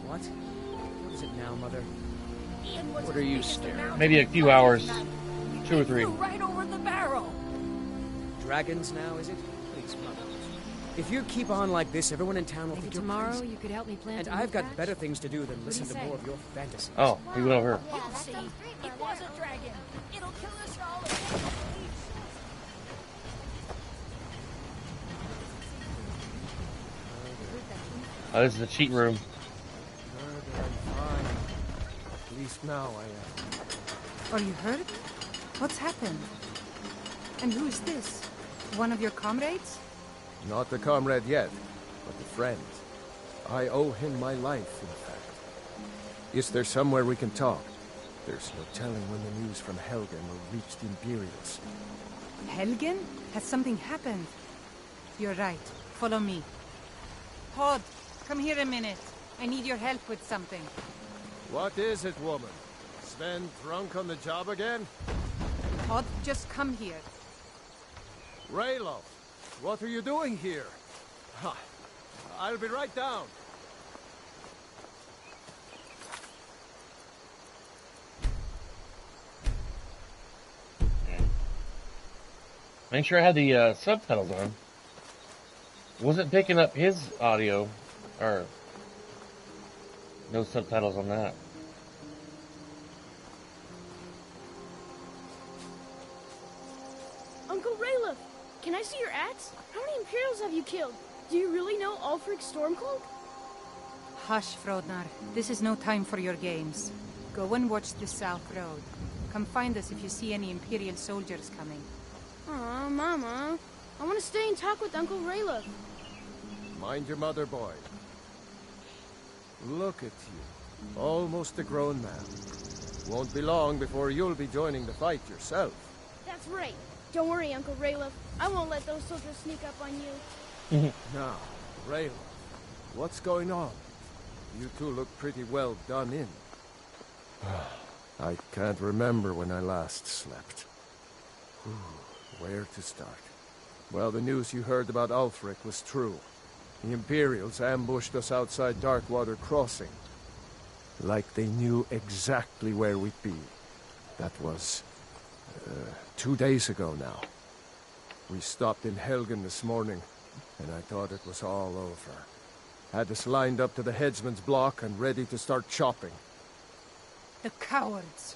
What? What is it now, Mother? What are you staring at? Maybe a few hours. 2 or 3. Right over the barrel. Dragons now, is it? Please, Mother. If you keep on like this, everyone in town will Maybe think you're tomorrow crazy. you could help me plant And a new I've got patch? better things to do than listen do to you more say? of your fantasies. Oh, he went over here. You'll see. It was a dragon. It'll kill us all. Oh, this is the cheat room. Murder and fine. At least now I am. Are you hurt? What's happened? And who is this? One of your comrades? Not the comrade yet, but the friend. I owe him my life, in fact. Is there somewhere we can talk? There's no telling when the news from Helgen will reach the Imperials. Helgen? Has something happened? You're right. Follow me. Pod, come here a minute. I need your help with something. What is it, woman? Sven drunk on the job again? Pod, just come here. Raylo, what are you doing here? Ha! I'll be right down. Make sure I had the subtitles on. Wasn't picking up his audio, or no subtitles on that. Uncle Rayla, can I see your axe? How many Imperials have you killed? Do you really know Ulfric Stormcloak? Hush, Frodnar. This is no time for your games. Go and watch the South Road. Come find us if you see any Imperial soldiers coming. Aw, Mama. I want to stay and talk with Uncle Rayla. Mind your mother, boy. Look at you. Almost a grown man. Won't be long before you'll be joining the fight yourself. That's right. Don't worry, Uncle Rayla. I won't let those soldiers sneak up on you. Now, Rayla, what's going on? You two look pretty well done in. I can't remember when I last slept. Where to start? Well, the news you heard about Ulfric was true. The Imperials ambushed us outside Darkwater Crossing. Like they knew exactly where we'd be. That was... 2 days ago now. We stopped in Helgen this morning, and I thought it was all over. Had us lined up to the headsman's block and ready to start chopping. The cowards.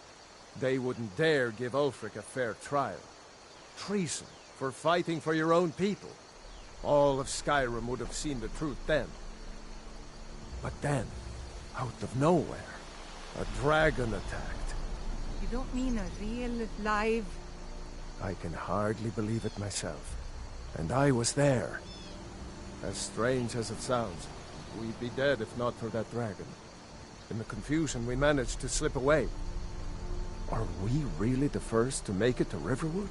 They wouldn't dare give Ulfric a fair trial. Treason for fighting for your own people. All of Skyrim would have seen the truth then. But then, out of nowhere, a dragon attacked. You don't mean a real, live... I can hardly believe it myself. And I was there. As strange as it sounds, we'd be dead if not for that dragon. In the confusion, we managed to slip away. Are we really the first to make it to Riverwood?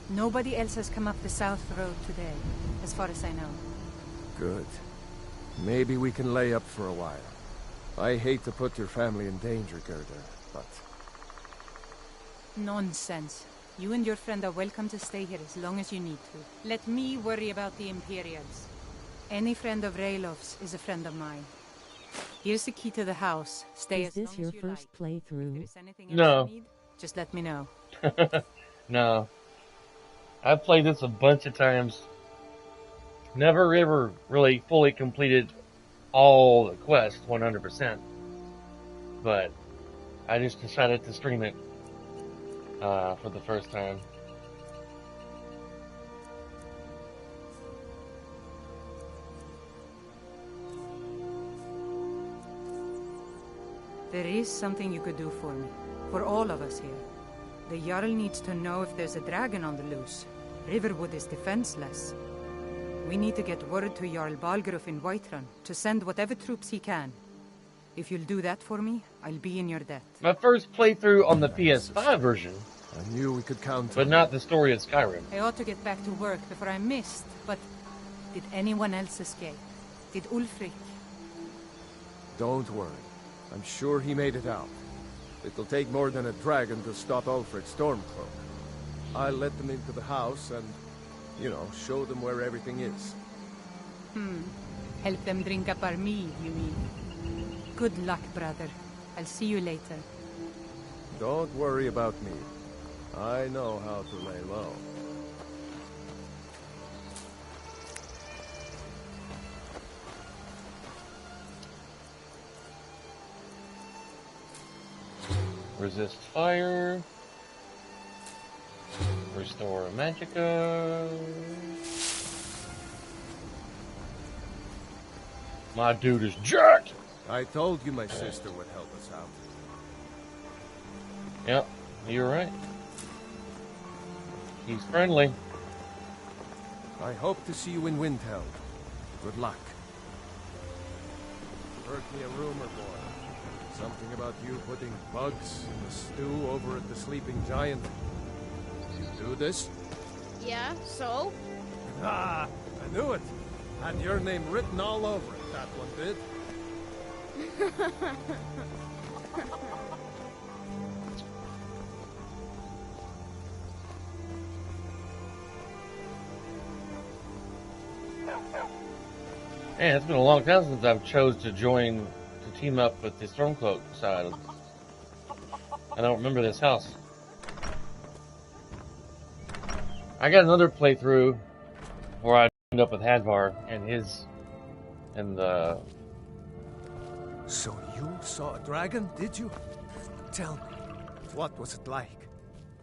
Nobody else has come up the South Road today, as far as I know. Good. Maybe we can lay up for a while. I hate to put your family in danger, Gerda, but... Nonsense. You and your friend are welcome to stay here as long as you need to. Let me worry about the Imperials. Any friend of Raylof's is a friend of mine. Here's the key to the house. Stay Is as long this your as you first like. playthrough? If there's anything else No. you need, just let me know. No. I've played this a bunch of times. Never ever really fully completed all the quests 100%. But I just decided to stream it for the first time. There is something you could do for me. For all of us here. The Jarl needs to know if there's a dragon on the loose. Riverwood is defenseless. We need to get word to Jarl Balgruuf in Whiterun to send whatever troops he can. If you'll do that for me, I'll be in your debt. My first playthrough on the PS5 version. I knew we could count on But not the story of Skyrim. I ought to get back to work before I missed, but... Did anyone else escape? Did Ulfric? Don't worry. I'm sure he made it out. It'll take more than a dragon to stop Ulfric's Stormcloak. I'll let them into the house and, you know, show them where everything is. Help them drink up our mead, you mean? Good luck, brother. I'll see you later. Don't worry about me. I know how to lay low. Resist fire. Restore magicka. My dude is jacked! I told you my sister would help us out. Yep, you're right. He's friendly. I hope to see you in Windhelm. Good luck. Heard me a rumor, boy. Something about you putting bugs in the stew over at the Sleeping Giant. You do this? Yeah, so? Ah, I knew it. Had your name written all over it, that one did. Man, it's been a long time since I've chose to team up with the Stormcloak side. I don't remember this house. I got another playthrough where I ended up with Hadvar and the... So you saw a dragon, did you? Tell me, what was it like?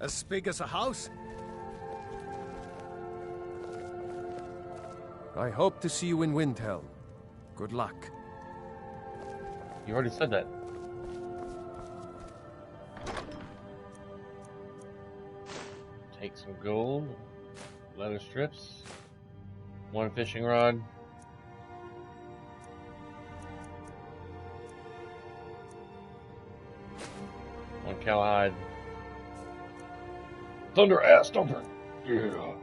As big as a house? I hope to see you in Windhelm. Good luck. You already said that. Take some gold, leather strips, one fishing rod. One cowhide. Thunder ass stomper. Yeah.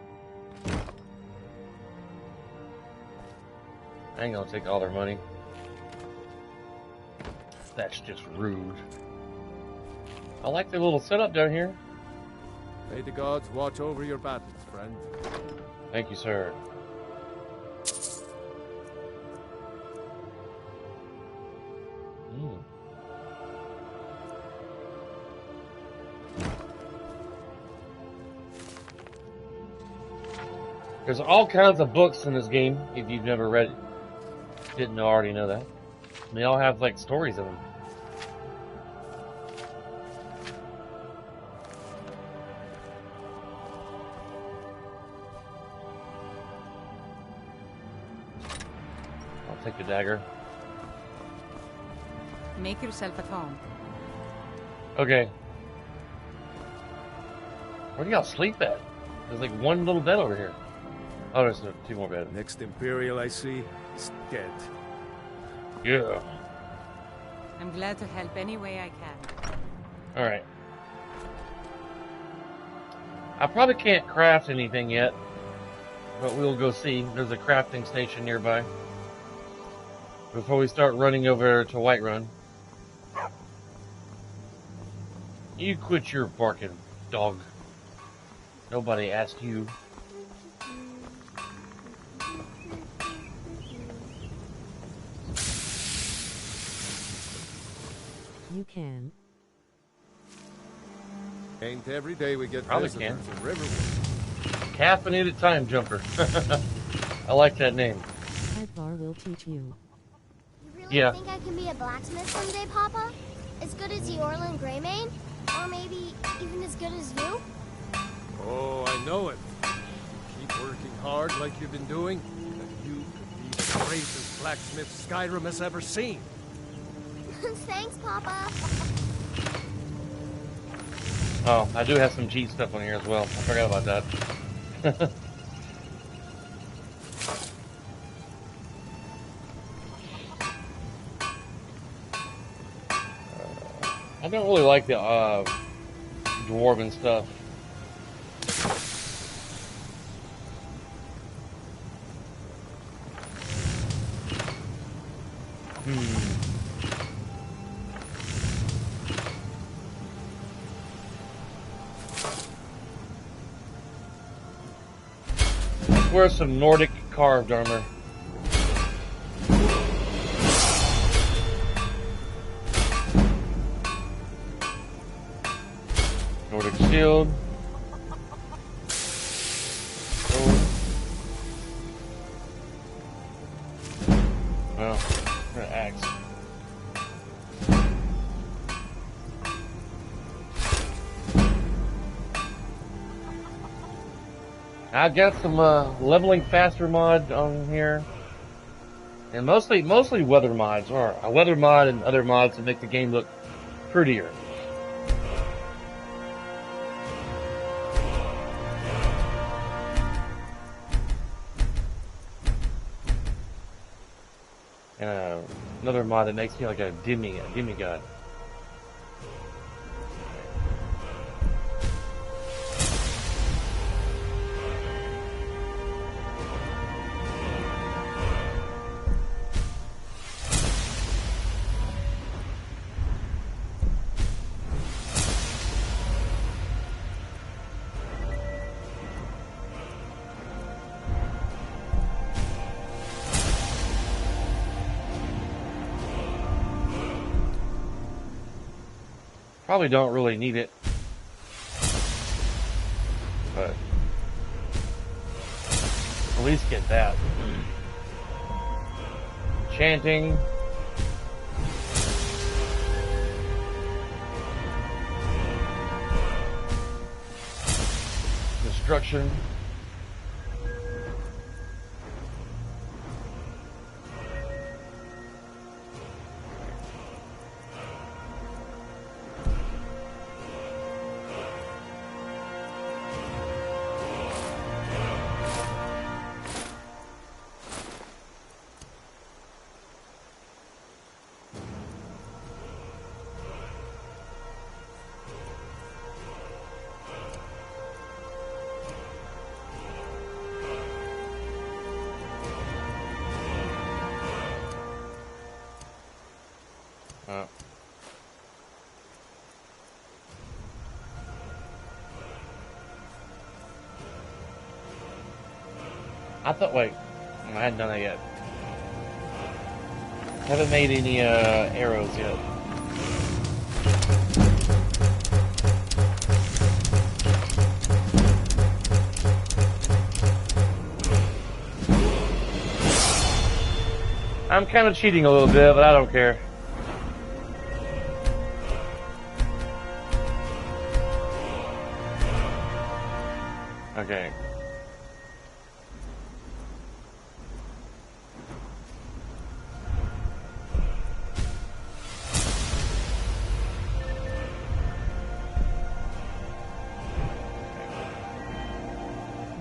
I ain't gonna take all their money. That's just rude. I like the little setup down here. May the gods watch over your battles, friend. Thank you, sir. There's all kinds of books in this game, if you've never read it. Didn't already know that. They all have, like, stories in them. I'll take the dagger. Make yourself at home. Okay. Where do y'all sleep at? There's like one little bed over here. Oh, there's two more beds. Next Imperial I see is dead. Yeah. I'm glad to help any way I can. Alright. I probably can't craft anything yet, but we'll go see. There's a crafting station nearby. Before we start running over to Whiterun. You quit your barking, dog. Nobody asked you. You can. Ain't every day we get Probably visitors can. in Riverwood. Caffeinated time jumper. I like that name. Advar will teach you. You really Yeah. think I can be a blacksmith someday, Papa? As good as Eorlin Greymane? Or maybe even as good as you? Oh, I know it. Keep working hard like you've been doing, and you could be the greatest blacksmith Skyrim has ever seen. Thanks, Papa. Oh, I do have some cheat stuff on here as well. I forgot about that. I don't really like the dwarven stuff. Let's wear some Nordic carved armor. Nordic shield. Well, an axe. I got some leveling faster mod on here, and mostly weather mods, or a weather mod and other mods to make the game look prettier. And another mod that makes me like a demigod. Probably don't really need it, but at least get that. Chanting. Destruction. I thought, wait, I hadn't done that yet. Haven't made any arrows yet. I'm kind of cheating a little bit, but I don't care. Okay.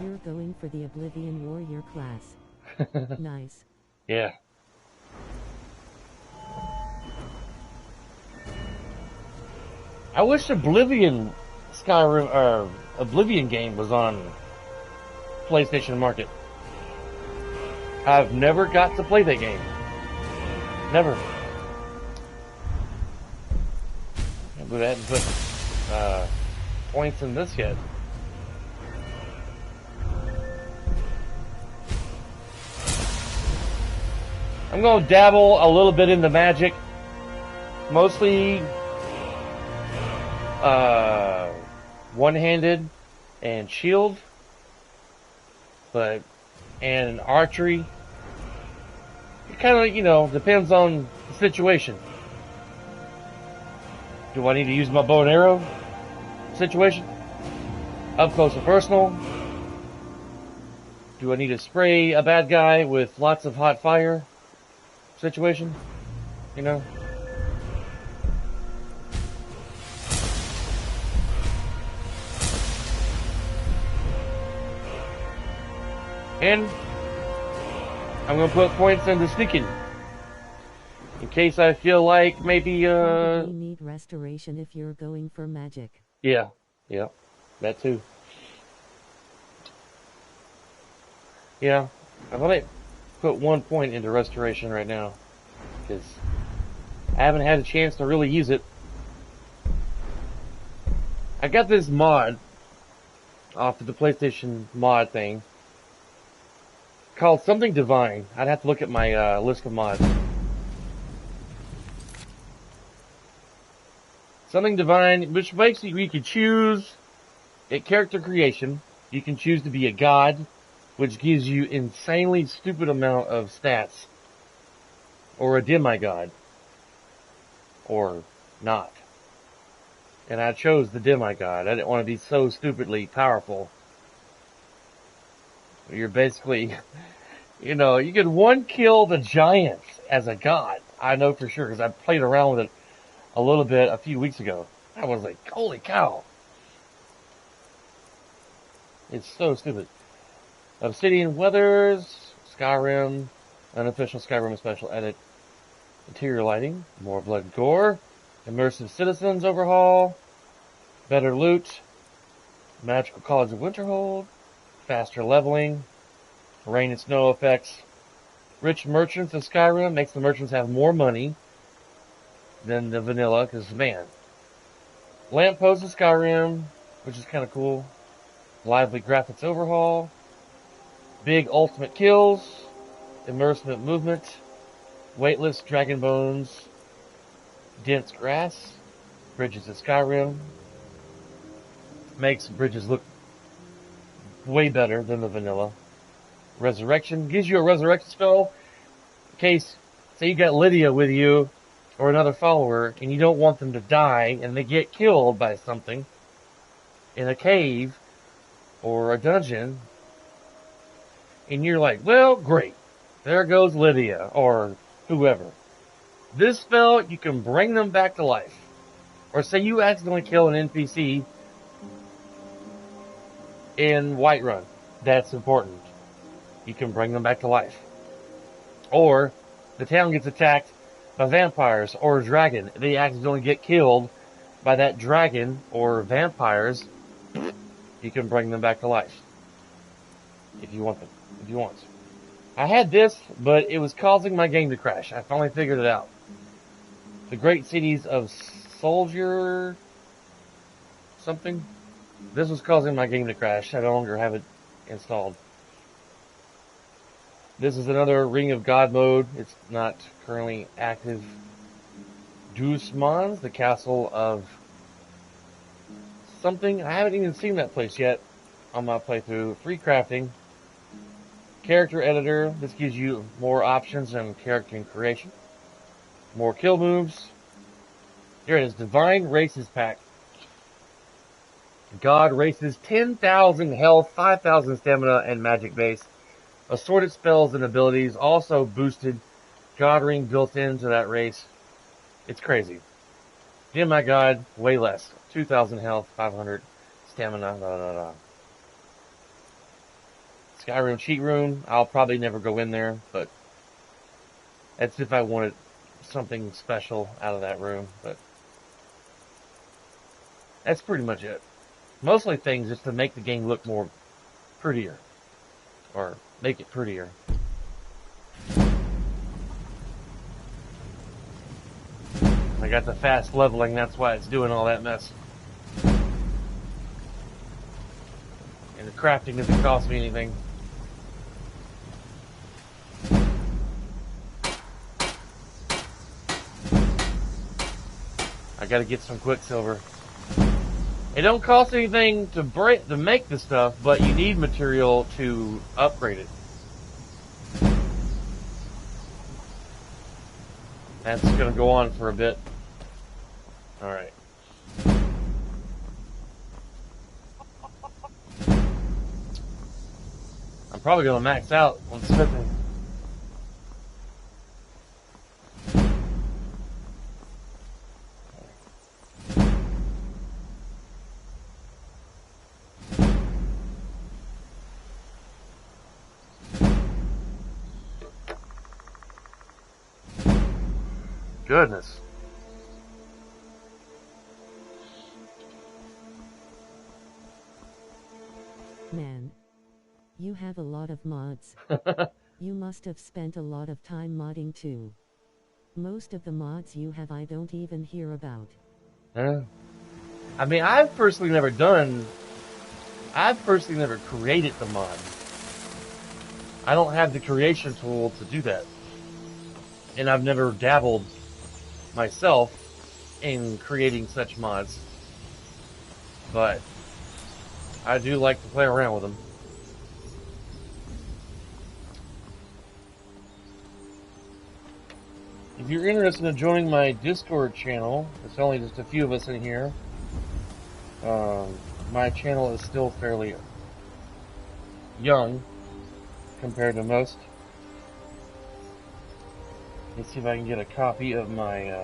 You're going for the Oblivion Warrior class. Nice. Yeah. I wish Oblivion Skyrim or Oblivion game was on PlayStation Market. I've never got to play that game. Never. But I hadn't put points in this yet. I'm going to dabble a little bit into magic. Mostly one-handed and shield. And archery. It kind of, depends on the situation. Do I need to use my bow and arrow? Situation? Up close and personal? Do I need to spray a bad guy with lots of hot fire? Situation? And I'm going to put points into sneaking. In case I feel like maybe, You need restoration if you're going for magic. Yeah, that too. Yeah, I might put 1 point into restoration right now. Because I haven't had a chance to really use it. I got this mod off of the PlayStation mod thing called something Divine. I'd have to look at my list of mods. Something Divine, which basically you can choose a character creation. You can choose to be a god, which gives you insanely stupid amount of stats. Or a demigod. Or not. And I chose the demigod. I didn't want to be so stupidly powerful. You're basically, you could one kill the giants as a god. I know for sure, because I played around with it a little bit a few weeks ago. I was like, holy cow. It's so stupid. Obsidian Weathers, Skyrim, unofficial Skyrim special edit, interior lighting, more blood and gore, immersive citizens overhaul, better loot, magical College of Winterhold, faster leveling, rain and snow effects, rich merchants of Skyrim makes the merchants have more money than the vanilla, because man, lampposts of Skyrim, which is kind of cool, lively graphics overhaul, big ultimate kills, immersive movement, weightless dragon bones, dense grass, bridges of Skyrim, makes bridges look way better than the vanilla. Resurrection gives you a resurrection spell in case, say you got Lydia with you or another follower and you don't want them to die and they get killed by something in a cave or a dungeon, and you're like, well, great, there goes Lydia or whoever. This spell, you can bring them back to life. Or say you accidentally kill an NPC in Whiterun. That's important. You can bring them back to life. Or the town gets attacked by vampires or a dragon. They accidentally get killed by that dragon or vampires. You can bring them back to life. If you want them. If you want. I had this, but it was causing my game to crash. I finally figured it out. The Great Cities of Soldier something. This was causing my game to crash. I no longer have it installed. This is another Ring of God mode. It's not currently active. Duismans, the castle of something. I haven't even seen that place yet on my playthrough. Free crafting. Character editor. This gives you more options and character creation. More kill moves. Here it is. Divine Races Pack. God races 10,000 health, 5,000 stamina, and magic base. Assorted spells and abilities. Also boosted God ring built into that race. It's crazy. Gem my God, way less. 2,000 health, 500 stamina, Skyrim cheat room. I'll probably never go in there, but that's if I wanted something special out of that room. But that's pretty much it. Mostly things just to make the game look more prettier. Or make it prettier. I got the fast leveling, that's why it's doing all that mess. And the crafting doesn't cost me anything. I gotta get some Quicksilver. It don't cost anything to make the stuff, but you need material to upgrade it. That's gonna go on for a bit. Alright. I'm probably gonna max out on smithing. Goodness. Man, you have a lot of mods. You must have spent a lot of time modding too. Most of the mods you have I don't even hear about. I mean, I've personally never created the mod. I don't have the creation tool to do that. And I've never dabbled myself in creating such mods. But I do like to play around with them. If you're interested in joining my Discord channel, it's only just a few of us in here. My channel is still fairly young compared to most. Let's see if I can get a copy of my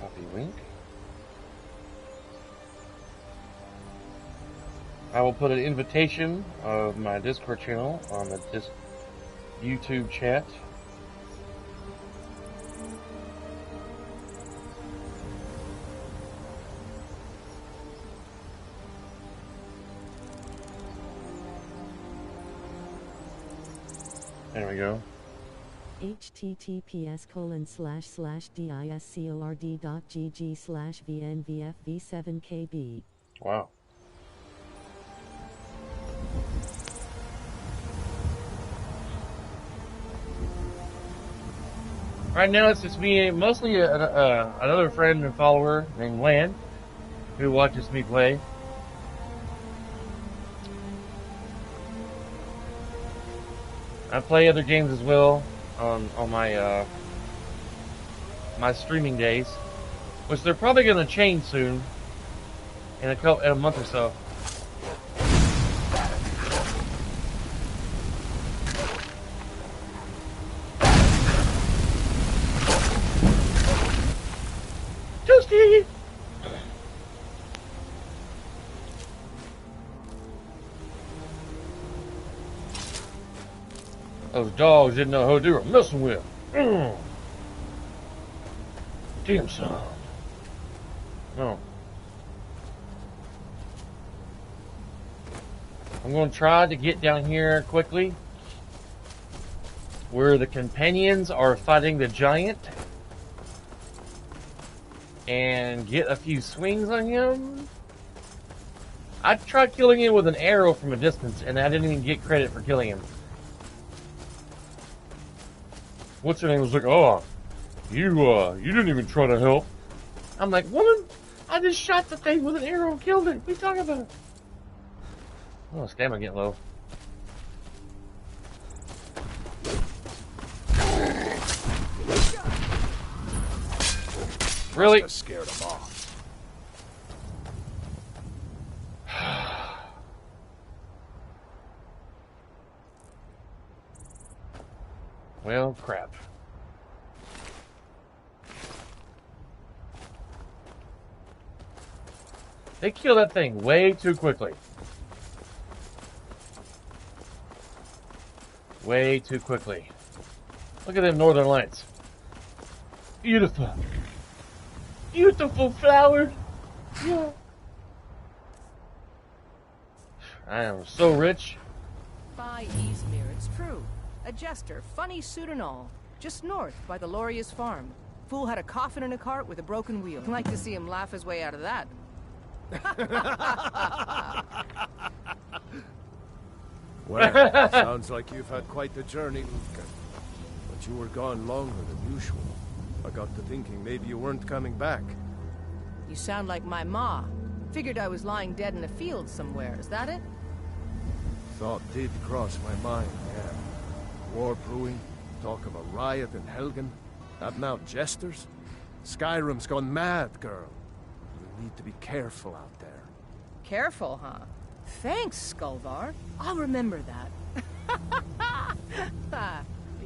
copy link. I will put an invitation of my Discord channel on the YouTube chat. There we go. https://discord.gg/vnvfv7kb. Wow. Right now it's just me, mostly another friend and follower named Lan, who watches me play. I play other games as well on my my streaming days, which they're probably going to change soon in a month or so. Toasty! Those dogs didn't know who they were messing with. Damn son. No. I'm going to try to get down here quickly, where the companions are fighting the giant, and get a few swings on him. I tried killing him with an arrow from a distance, and I didn't even get credit for killing him. What's her name was like, oh, you didn't even try to help. I'm like, woman, I just shot the thing with an arrow and killed it. What are you talking about? Oh, stamina getting low. Really? Scared them off. Well, crap. They kill that thing way too quickly. Way too quickly. Look at them northern lights. Beautiful. Beautiful flower. Yeah. I am so rich. By Easmere, it's true. A jester, funny suit and all. Just north, by the Loria's farm. Fool had a coffin in a cart with a broken wheel. I'd like to see him laugh his way out of that. Well, sounds like you've had quite the journey, Luthka. But you were gone longer than usual. I got to thinking maybe you weren't coming back. You sound like my ma. Figured I was lying dead in a field somewhere, is that it? Thought did cross my mind, yeah. War brewing, talk of a riot in Helgen, that now jesters. Skyrim's gone mad, girl. You need to be careful out there. Careful, huh? Thanks, Skullvar. I'll remember that.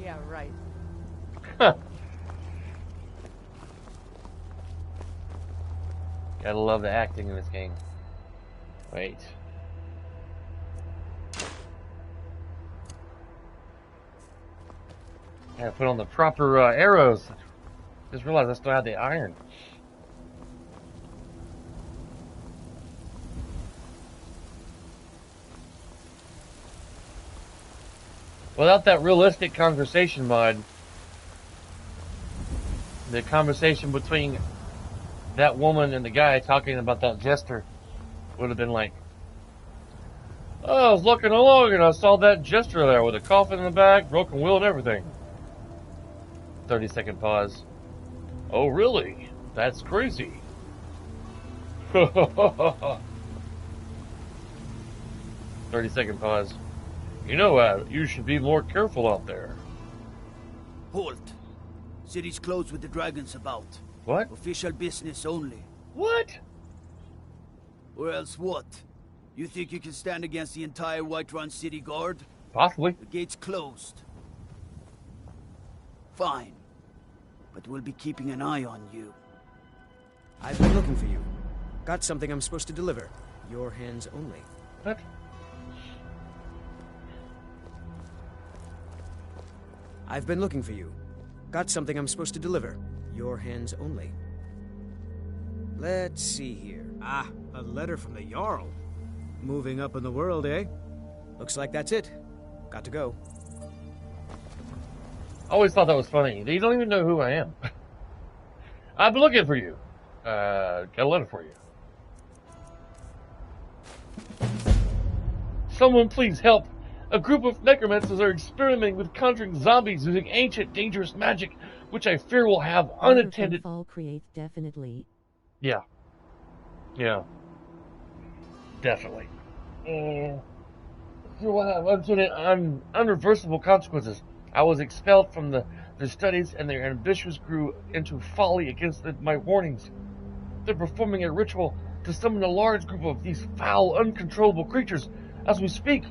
Yeah, right. Gotta love the acting in this game. Wait. Gotta put on the proper arrows. Just realized I still had the iron. Without that realistic conversation mod, the conversation between that woman and the guy talking about that jester would have been like, oh, I was looking along and I saw that jester there with a coffin in the back, broken wheel and everything. 30-second pause. Oh, really? That's crazy. 30-second pause. You know, you should be more careful out there. Halt. City's closed with the dragons about. What? Official business only. What? Or else what? You think you can stand against the entire Whiterun city guard? Possibly. The gate's closed. Fine. But we'll be keeping an eye on you. I've been looking for you. Got something I'm supposed to deliver. Your hands only. What? I've been looking for you. Got something I'm supposed to deliver. Your hands only. Let's see here. Ah, a letter from the Jarl. Moving up in the world, eh? Looks like that's it. Got to go. I always thought that was funny. They don't even know who I am. I've been looking for you. Got a letter for you. Someone please help. A group of necromancers are experimenting with conjuring zombies using ancient, dangerous magic, which I fear will have unattended... Fall create, definitely. Yeah. Yeah. Definitely. Will have unreversible consequences. I was expelled from their studies, and their ambitions grew into folly against my warnings. They're performing a ritual to summon a large group of these foul, uncontrollable creatures as we speak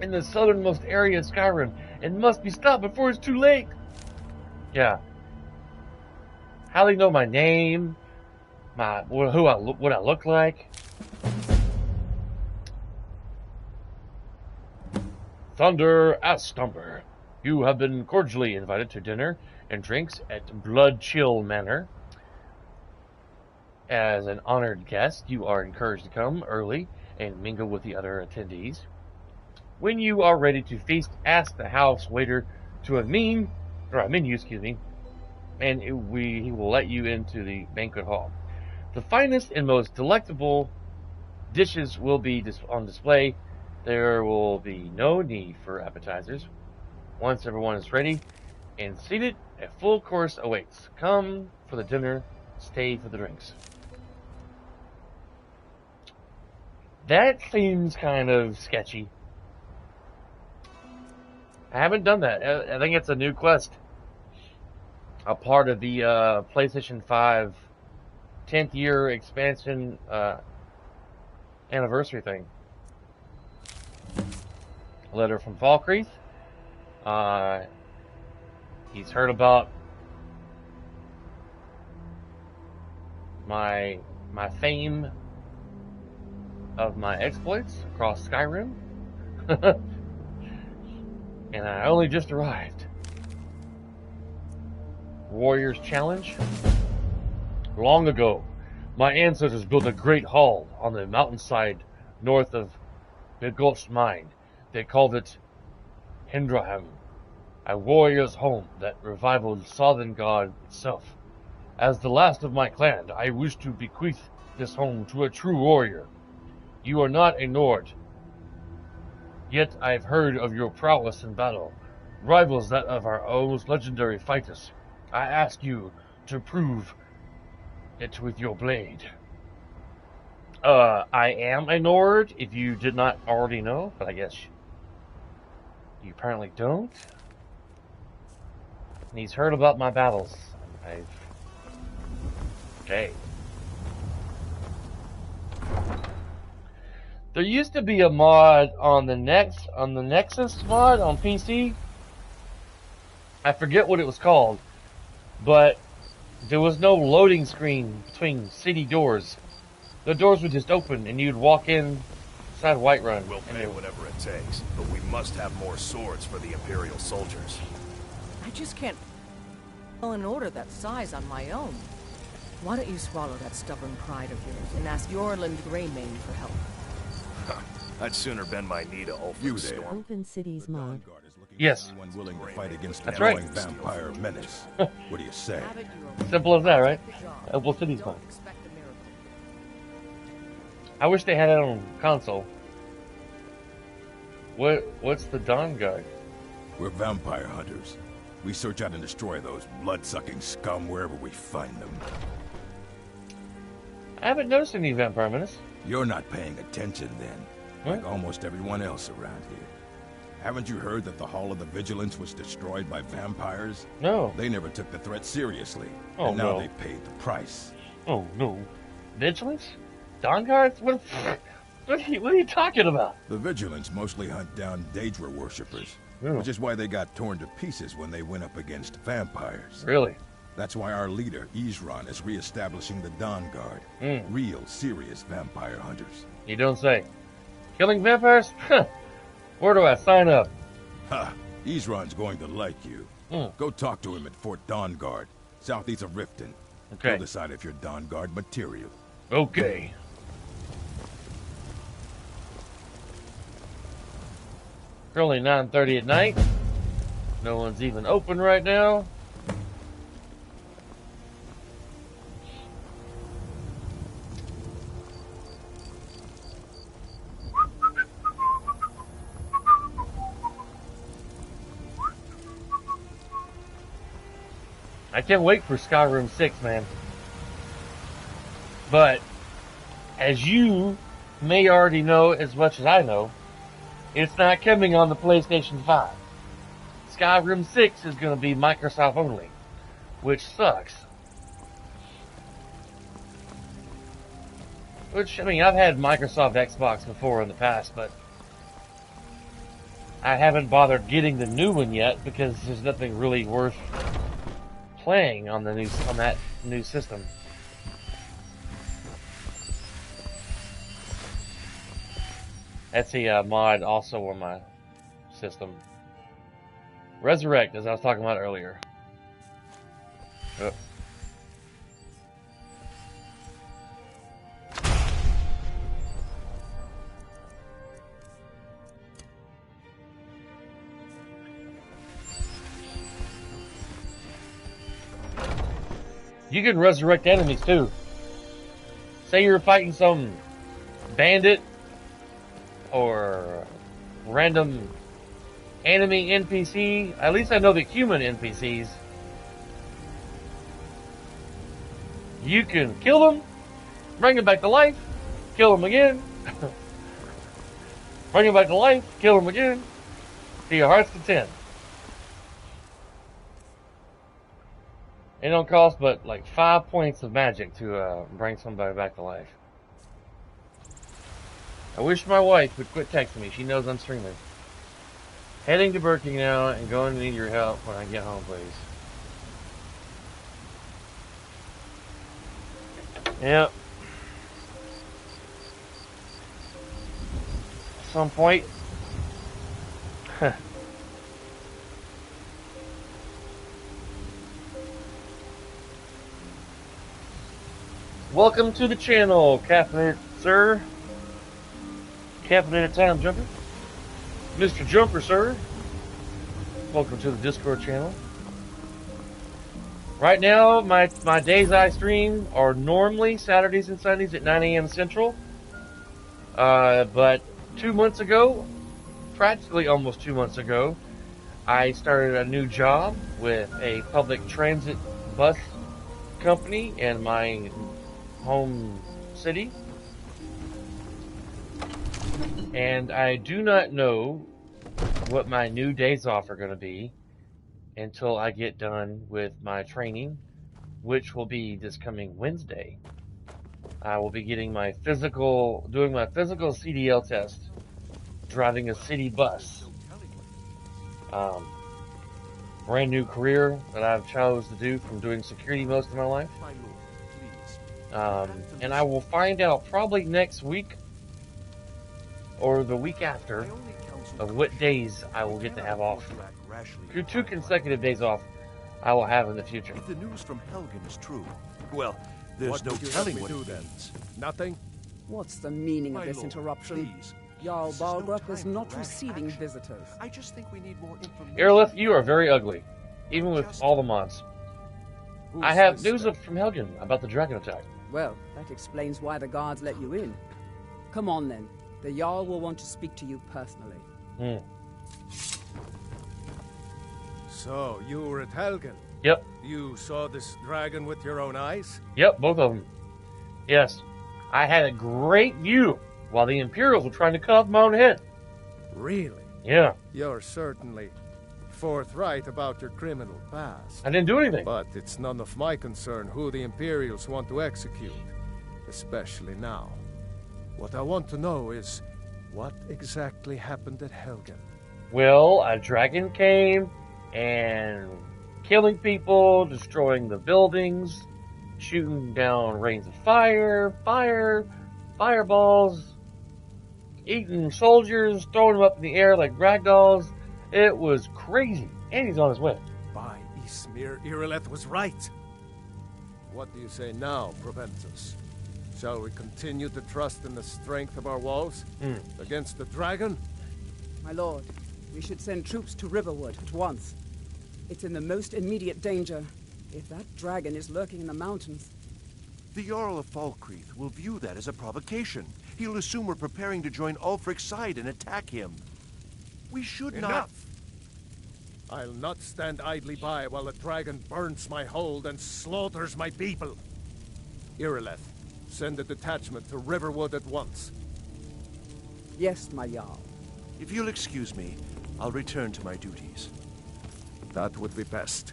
in the southernmost area of Skyrim, and must be stopped before it's too late. Yeah. How do they know my name? What I look like? Thunder Astumber. You have been cordially invited to dinner and drinks at Blood Chill Manor. As an honored guest, you are encouraged to come early and mingle with the other attendees. When you are ready to feast, ask the house waiter to a menu, and he will let you into the banquet hall. The finest and most delectable Dishes will be on display. There will be no need for appetizers. Once everyone is ready and seated, a full course awaits. Come for the dinner, stay for the drinks. That seems kind of sketchy. I haven't done that. I think it's a new quest. A part of the PlayStation 5 10th year expansion anniversary thing. A letter from Falkreath. He's heard about my fame of my exploits across Skyrim. And I only just arrived. Warrior's Challenge. Long ago, my ancestors built a great hall on the mountainside north of Bigot's mine. They called it Hendraham, a warrior's home that revivaled Sovngarde itself. As the last of my clan, I wish to bequeath this home to a true warrior. You are not a Nord, yet I've heard of your prowess in battle, rivals that of our most legendary fighters. I ask you to prove it with your blade. I am a Nord, if you did not already know, but I guess you apparently don't. And he's heard about my battles. Okay. There used to be a mod on the Nexus mod on PC. I forget what it was called, but there was no loading screen between city doors. The doors would just open and you'd walk in inside Whiterun. We'll pay whatever it takes, but we must have more swords for the Imperial soldiers. I just can't fill an order that size on my own. Why don't you swallow that stubborn pride of yours and ask Yorland Greymane for help? I'd sooner bend my knee to Ulfric Storm. Open Cities mod. Yes. Willing to fight against That's an right. annoying vampire menace. What do you say? Simple as that, right? Open Cities mod. I wish they had it on console. What's the Dawn Guard? We're vampire hunters. We search out and destroy those blood-sucking scum wherever we find them. I haven't noticed any vampire menace. You're not paying attention then, like almost everyone else around here. Haven't you heard that the Hall of the Vigilance was destroyed by vampires? No. They never took the threat seriously, Oh, and now no. they paid the price. Oh no. Vigilance? Dawn Guards? What are you talking about? The Vigilance mostly hunt down Daedra worshippers, which is why they got torn to pieces when they went up against vampires. Really? That's why our leader, Isran, is re-establishing the Dawn Guard. Real, serious vampire hunters. You don't say. Killing vampires? Where do I sign up? Ha! Isran's going to like you. Go talk to him at Fort Dawn Guard, southeast of Riften. Okay. He'll decide if you're Dawn Guard material. Okay. Currently 9:30 at night. No one's even open right now. I can't wait for Skyrim 6, man. But, as you may already know as much as I know, it's not coming on the PlayStation 5. Skyrim 6 is going to be Microsoft only, which sucks. Which, I mean, I've had Microsoft Xbox before in the past, but I haven't bothered getting the new one yet because there's nothing really worth playing on that new system. That's a mod also on my system. Resurrect, as I was talking about earlier. Oh. You can resurrect enemies too. Say you're fighting some bandit or random enemy NPC. At least I know the human NPCs. You can kill them, bring them back to life, kill them again, bring them back to life, kill them again, to your heart's content. It don't cost but like 5 points of magic to bring somebody back to life. I wish my wife would quit texting me. She knows I'm streaming. Heading to Burger King now and going to need your help when I get home, please. Yep. At some point. Welcome to the channel, Caffeinated Sir. Caffeinated Time Jumper. Mr. Jumper, sir. Welcome to the Discord channel. Right now, my days I stream are normally Saturdays and Sundays at 9 a.m. Central. But 2 months ago, practically almost 2 months ago, I started a new job with a public transit bus company in my home city. And I do not know what my new days off are going to be until I get done with my training, which will be this coming Wednesday. I will be getting my doing my physical CDL test, driving a city bus. Brand new career that I've chose to do from doing security most of my life. And I will find out probably next week or the week after of what days I will get to have off. 2 consecutive days off I will have in the future. If the news from Helgen is true, well, there's no telling what it means. Nothing? What's the meaning of this interruption? Jarl Balgrup is not receiving visitors. I just think we need more information. Aerolith, you are very ugly, even with all the mods. I have news from Helgen about the dragon attack. Well, that explains why the guards let you in. Come on then. The Jarl will want to speak to you personally. So, you were at Helgen? Yep. You saw this dragon with your own eyes? Yep, both of them. Yes. I had a great view while the Imperials were trying to cut off my own head. Really? Yeah. You're certainly forthright about your criminal past. I didn't do anything. But it's none of my concern who the Imperials want to execute, especially now. What I want to know is, what exactly happened at Helgen? Well, a dragon came and killing people, destroying the buildings, shooting down rains of fireballs, eating soldiers, throwing them up in the air like ragdolls. It was crazy. And he's on his way. By Ysmir, Irileth was right. What do you say now, Proventus? Shall we continue to trust in the strength of our walls against the dragon? My lord, we should send troops to Riverwood at once. It's in the most immediate danger. If that dragon is lurking in the mountains... The Jarl of Falkreath will view that as a provocation. He'll assume we're preparing to join Ulfric's side and attack him. We should not... I'll not stand idly by while the dragon burns my hold and slaughters my people. Irileth, send a detachment to Riverwood at once. Yes, my Jarl. If you'll excuse me, I'll return to my duties. That would be best.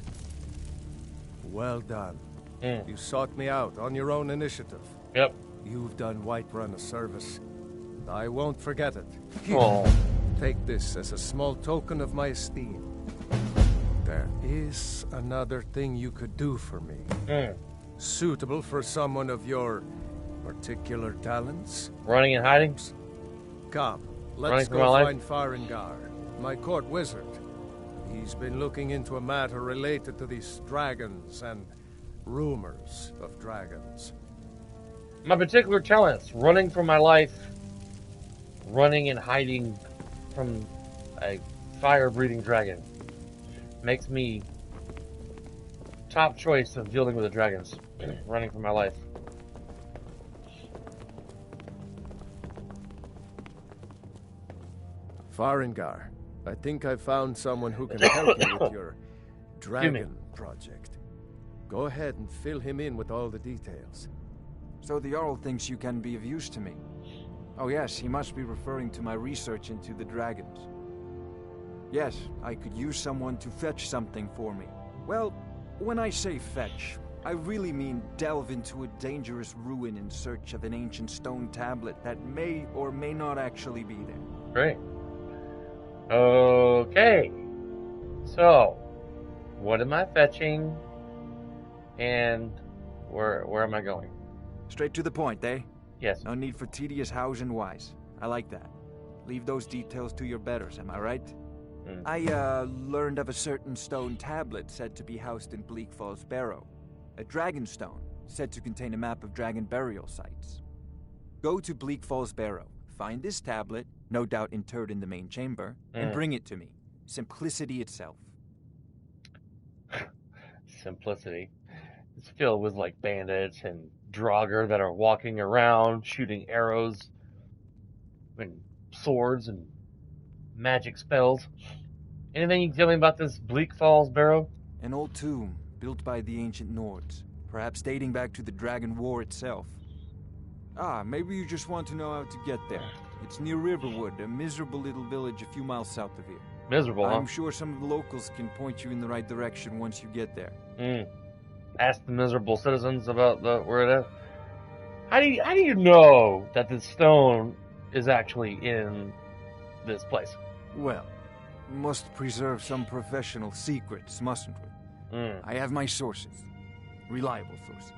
Well done. You sought me out on your own initiative. Yep. You've done Whiterun a service. I won't forget it. Oh. Take this as a small token of my esteem. There is another thing you could do for me. Suitable for someone of your particular talents. Running and hiding? Come, let's go find Farengar, my court wizard. He's been looking into a matter related to these dragons and rumors of dragons. My particular talents: running for my life, running and hiding from a fire-breathing dragon. Makes me top choice of dealing with the dragons. Running for my life. Farengar, I think I found someone who can help you with your dragon project. Go ahead and fill him in with all the details. So the Jarl thinks you can be of use to me. Oh yes, he must be referring to my research into the dragons. Yes, I could use someone to fetch something for me. Well, when I say fetch, I really mean delve into a dangerous ruin in search of an ancient stone tablet that may or may not actually be there. Great. Okay. So, what am I fetching? And where am I going? Straight to the point, eh? Yes. No need for tedious hows and whys. I like that. Leave those details to your betters, am I right? I learned of a certain stone tablet said to be housed in Bleak Falls Barrow. A dragon stone, said to contain a map of dragon burial sites. Go to Bleak Falls Barrow, find this tablet, no doubt interred in the main chamber, and bring it to me. Simplicity itself. Simplicity. It's filled with like bandits and Draugr that are walking around shooting arrows and swords and magic spells. Anything you can tell me about this Bleak Falls Barrow? An old tomb built by the ancient Nords, perhaps dating back to the Dragon War itself. Ah, maybe you just want to know how to get there. It's near Riverwood, a miserable little village a few miles south of here. Miserable, huh? I'm sure some of the locals can point you in the right direction once you get there. Ask the miserable citizens about where it is. How do you know that this stone is actually in this place? Well, must preserve some professional secrets, mustn't we? I have my sources. Reliable sources.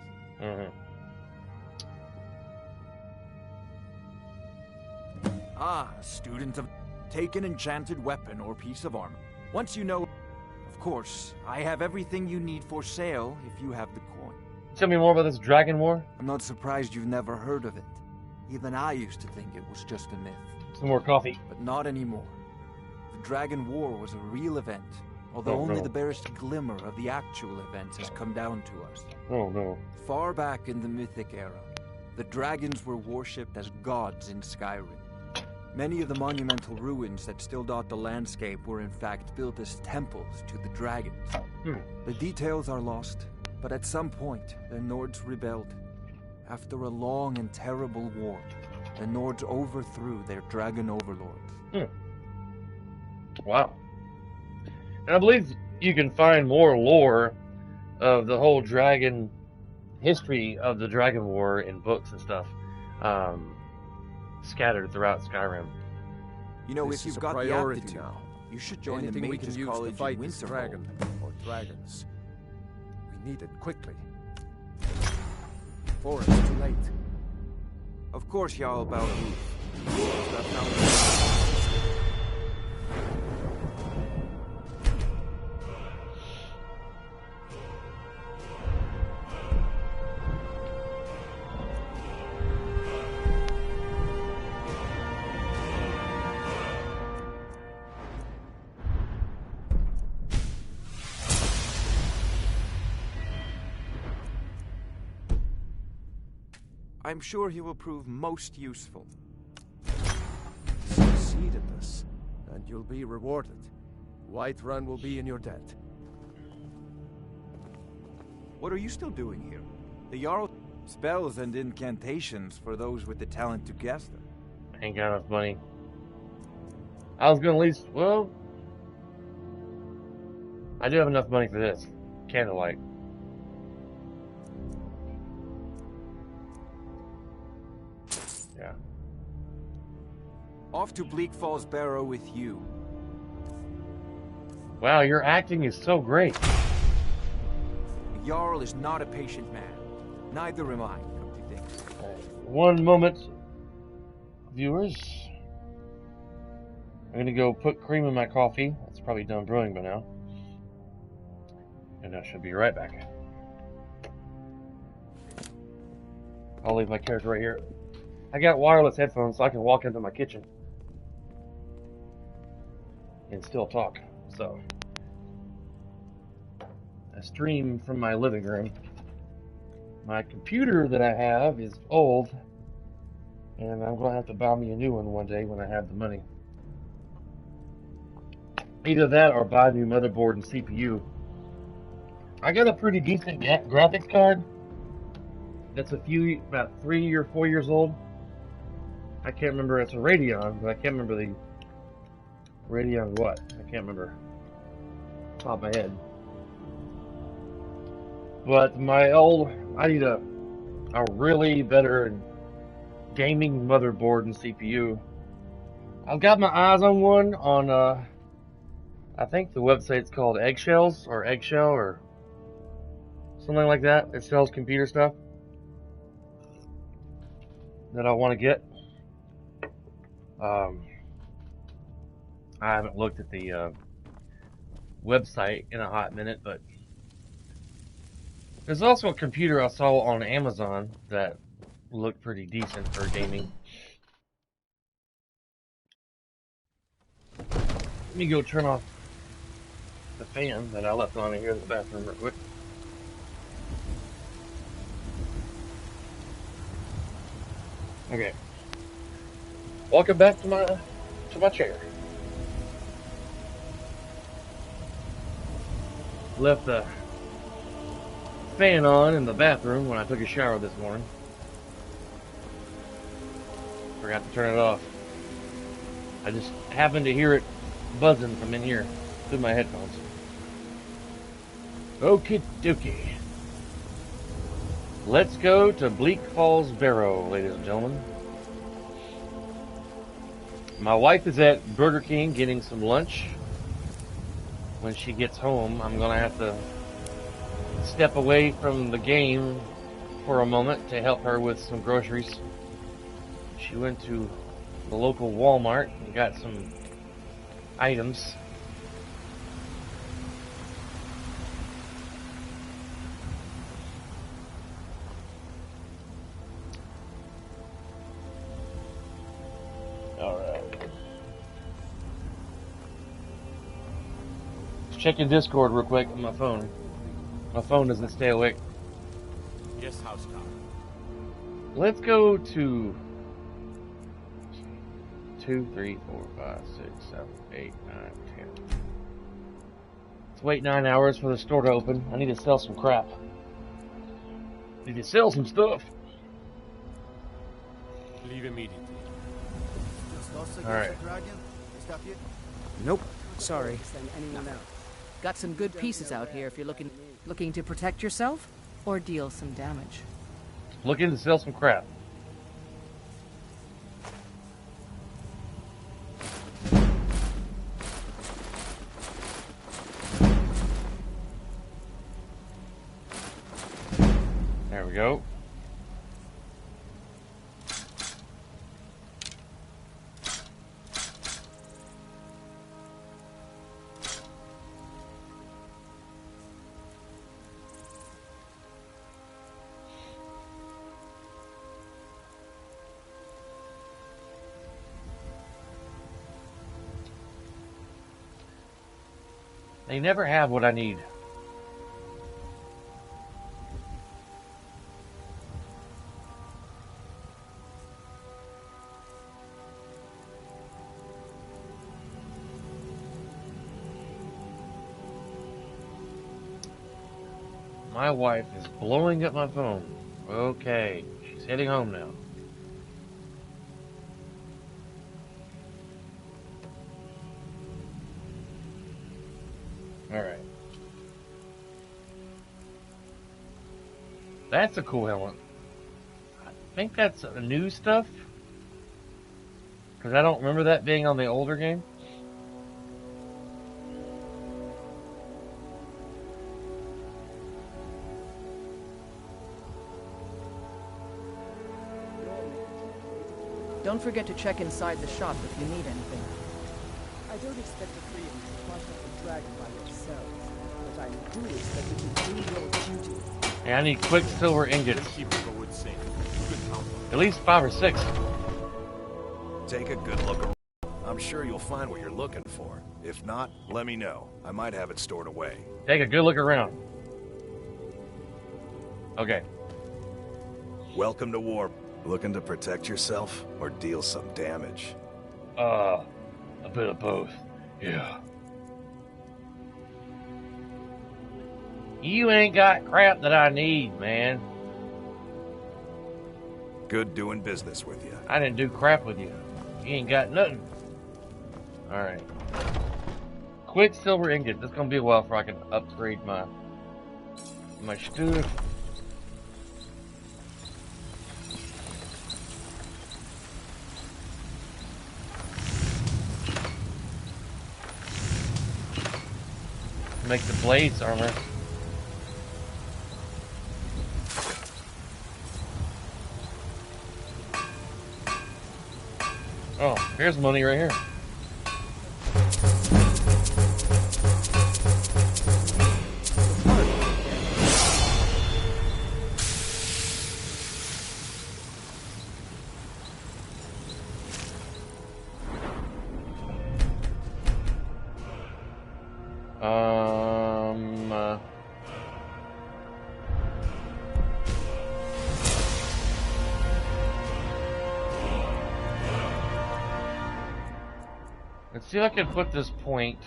Ah, student of... Take an enchanted weapon or piece of armor. Once you know... Of course, I have everything you need for sale if you have the coin. Tell me more about this Dragon War? I'm not surprised you've never heard of it. Even I used to think it was just a myth. Some more coffee. But not anymore. The Dragon War was a real event, although only the barest glimmer of the actual events has come down to us. Oh no. Far back in the Mythic era, the dragons were worshipped as gods in Skyrim. Many of the monumental ruins that still dot the landscape were in fact built as temples to the dragons. The details are lost, but at some point, the Nords rebelled. After a long and terrible war, the Nords overthrew their dragon overlords. Wow. And I believe you can find more lore of the whole dragon history of the Dragon War in books and stuff. Scattered throughout Skyrim. You know, if you've got the aptitude now, you should join the Anything we can Mages use College to fight in this Winterhold. dragon or dragons. We need it quickly. Before it's too late. Of course, y'all about I'm sure he will prove most useful. Succeed at this, and you'll be rewarded. Whiterun will be in your debt. What are you still doing here? The Jarl spells and incantations for those with the talent to cast them. I ain't got enough money. I was gonna at least, well, I do have enough money for this. Candlelight. Yeah. Off to Bleak Falls Barrow with you. Wow, your acting is so great. The Jarl is not a patient man. Neither am I, come to think. One moment, viewers. I'm gonna go put cream in my coffee. It's probably done brewing by now. And I should be right back. I'll leave my character right here. I got wireless headphones so I can walk into my kitchen and still talk. So I stream from my living room. My computer that I have is old, and I'm going to have to buy me a new one day when I have the money. Either that or buy a new motherboard and CPU. I got a pretty decent graphics card that's about 3 or 4 years old. I can't remember. It's a Radeon, but I can't remember the Radeon what. I can't remember. Top of my head. But I need a really better gaming motherboard and CPU. I've got my eyes on one on I think the website's called Eggshell or something like that. It sells computer stuff that I want to get. I haven't looked at the website in a hot minute, but there's also a computer I saw on Amazon that looked pretty decent for gaming. Let me go turn off the fan that I left on in here in the bathroom real quick. Okay. Welcome back to my chair. Left the fan on in the bathroom when I took a shower this morning. Forgot to turn it off. I just happened to hear it buzzing from in here through my headphones. Okie dokie. Let's go to Bleak Falls Barrow, ladies and gentlemen. My wife is at Burger King getting some lunch. When she gets home, I'm going to have to step away from the game for a moment to help her with some groceries. She went to the local Walmart and got some items. Alright. Let's check your Discord real quick on my phone. My phone doesn't stay awake. Yes, housetop. Let's go to 2, 3, 4, 5, 6, 7, 8, 9, 10. Let's wait 9 hours for the store to open. I need to sell some crap. Need to sell some stuff. Leave immediately. Alright. Nope. Sorry. Got some good pieces out here if you're looking to protect yourself or deal some damage. Looking to sell some crap. There we go. They never have what I need. My wife is blowing up my phone. Okay, she's heading home now. Alright. That's a cool helmet. I think that's new stuff. Because I don't remember that being on the older game. Don't forget to check inside the shop if you need anything. I don't expect the three of you to fight off the dragon by yourselves, but I do expect you to do your duty. Hey, I need quicksilver ingots. At least 5 or 6. Take a good look around. I'm sure you'll find what you're looking for. If not, let me know. I might have it stored away. Take a good look around. Okay. Welcome to war. Looking to protect yourself or deal some damage? A bit of both. Yeah. You ain't got crap that I need, man. Good doing business with you. I didn't do crap with you. You ain't got nothing. Alright. Quicksilver ingot. This is gonna be a while before I can upgrade my stuff. Make the blades armor. Oh, here's money right here. Let's see if I can put this point.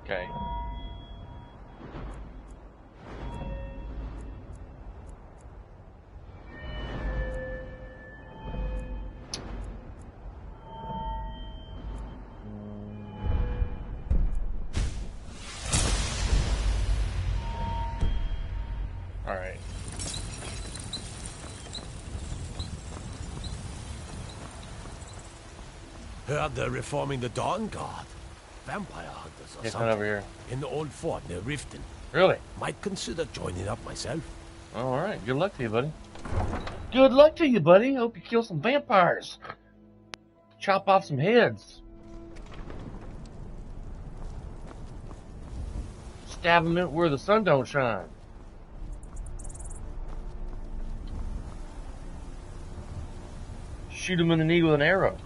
Okay. Alright. Heard they're reforming the Dawn Guard. Vampire hunters or Get something. over here. In the old fort near Riften. Really? Might consider joining up myself. Alright, good luck to you, buddy. Good luck to you, buddy. Hope you kill some vampires. Chop off some heads. Stab them in where the sun don't shine. Shoot them in the knee with an arrow.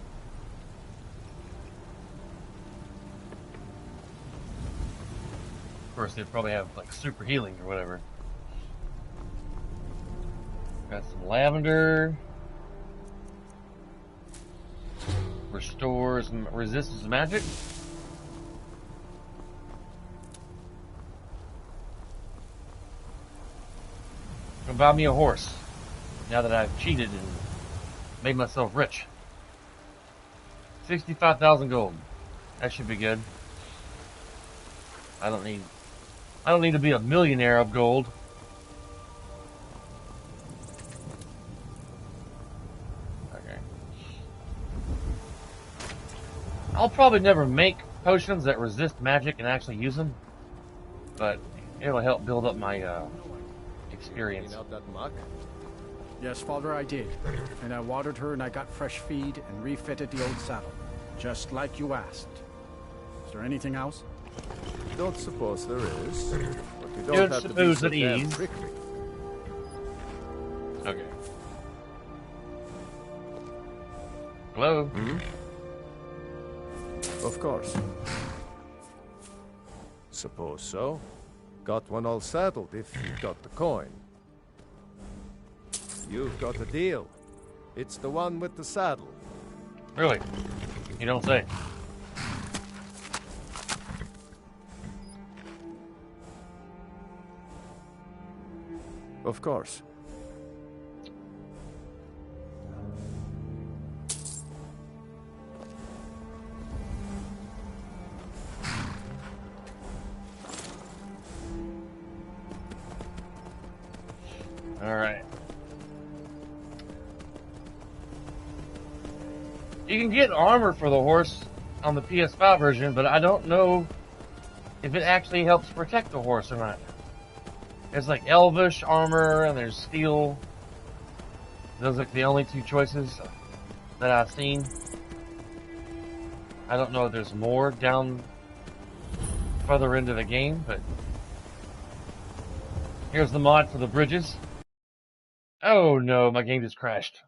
Of course, they'd probably have like super healing or whatever. Got some lavender. Restores resistance to magic. Gonna buy me a horse. Now that I've cheated and made myself rich. 65,000 gold. That should be good. I don't need to be a millionaire of gold. Okay. I'll probably never make potions that resist magic and actually use them, but it'll help build up my experience. Out that muck? Yes, Father, I did. And I watered her and I got fresh feed and refitted the old saddle. Just like you asked. Is there anything else? Don't suppose there is. But you Don't don't have to be suppose so it damn is. prickly. Okay. Hello? Hmm? Of course. Suppose so. Got one all saddled if you got the coin. You've got a deal. It's the one with the saddle. Really? You don't say. Of course. All right. You can get armor for the horse on the PS5 version, but I don't know if it actually helps protect the horse or not. There's like elvish armor and there's steel. Those are like the only two choices that I've seen. I don't know if there's more down further into the game, but here's the mod for the bridges. Oh no, my game just crashed.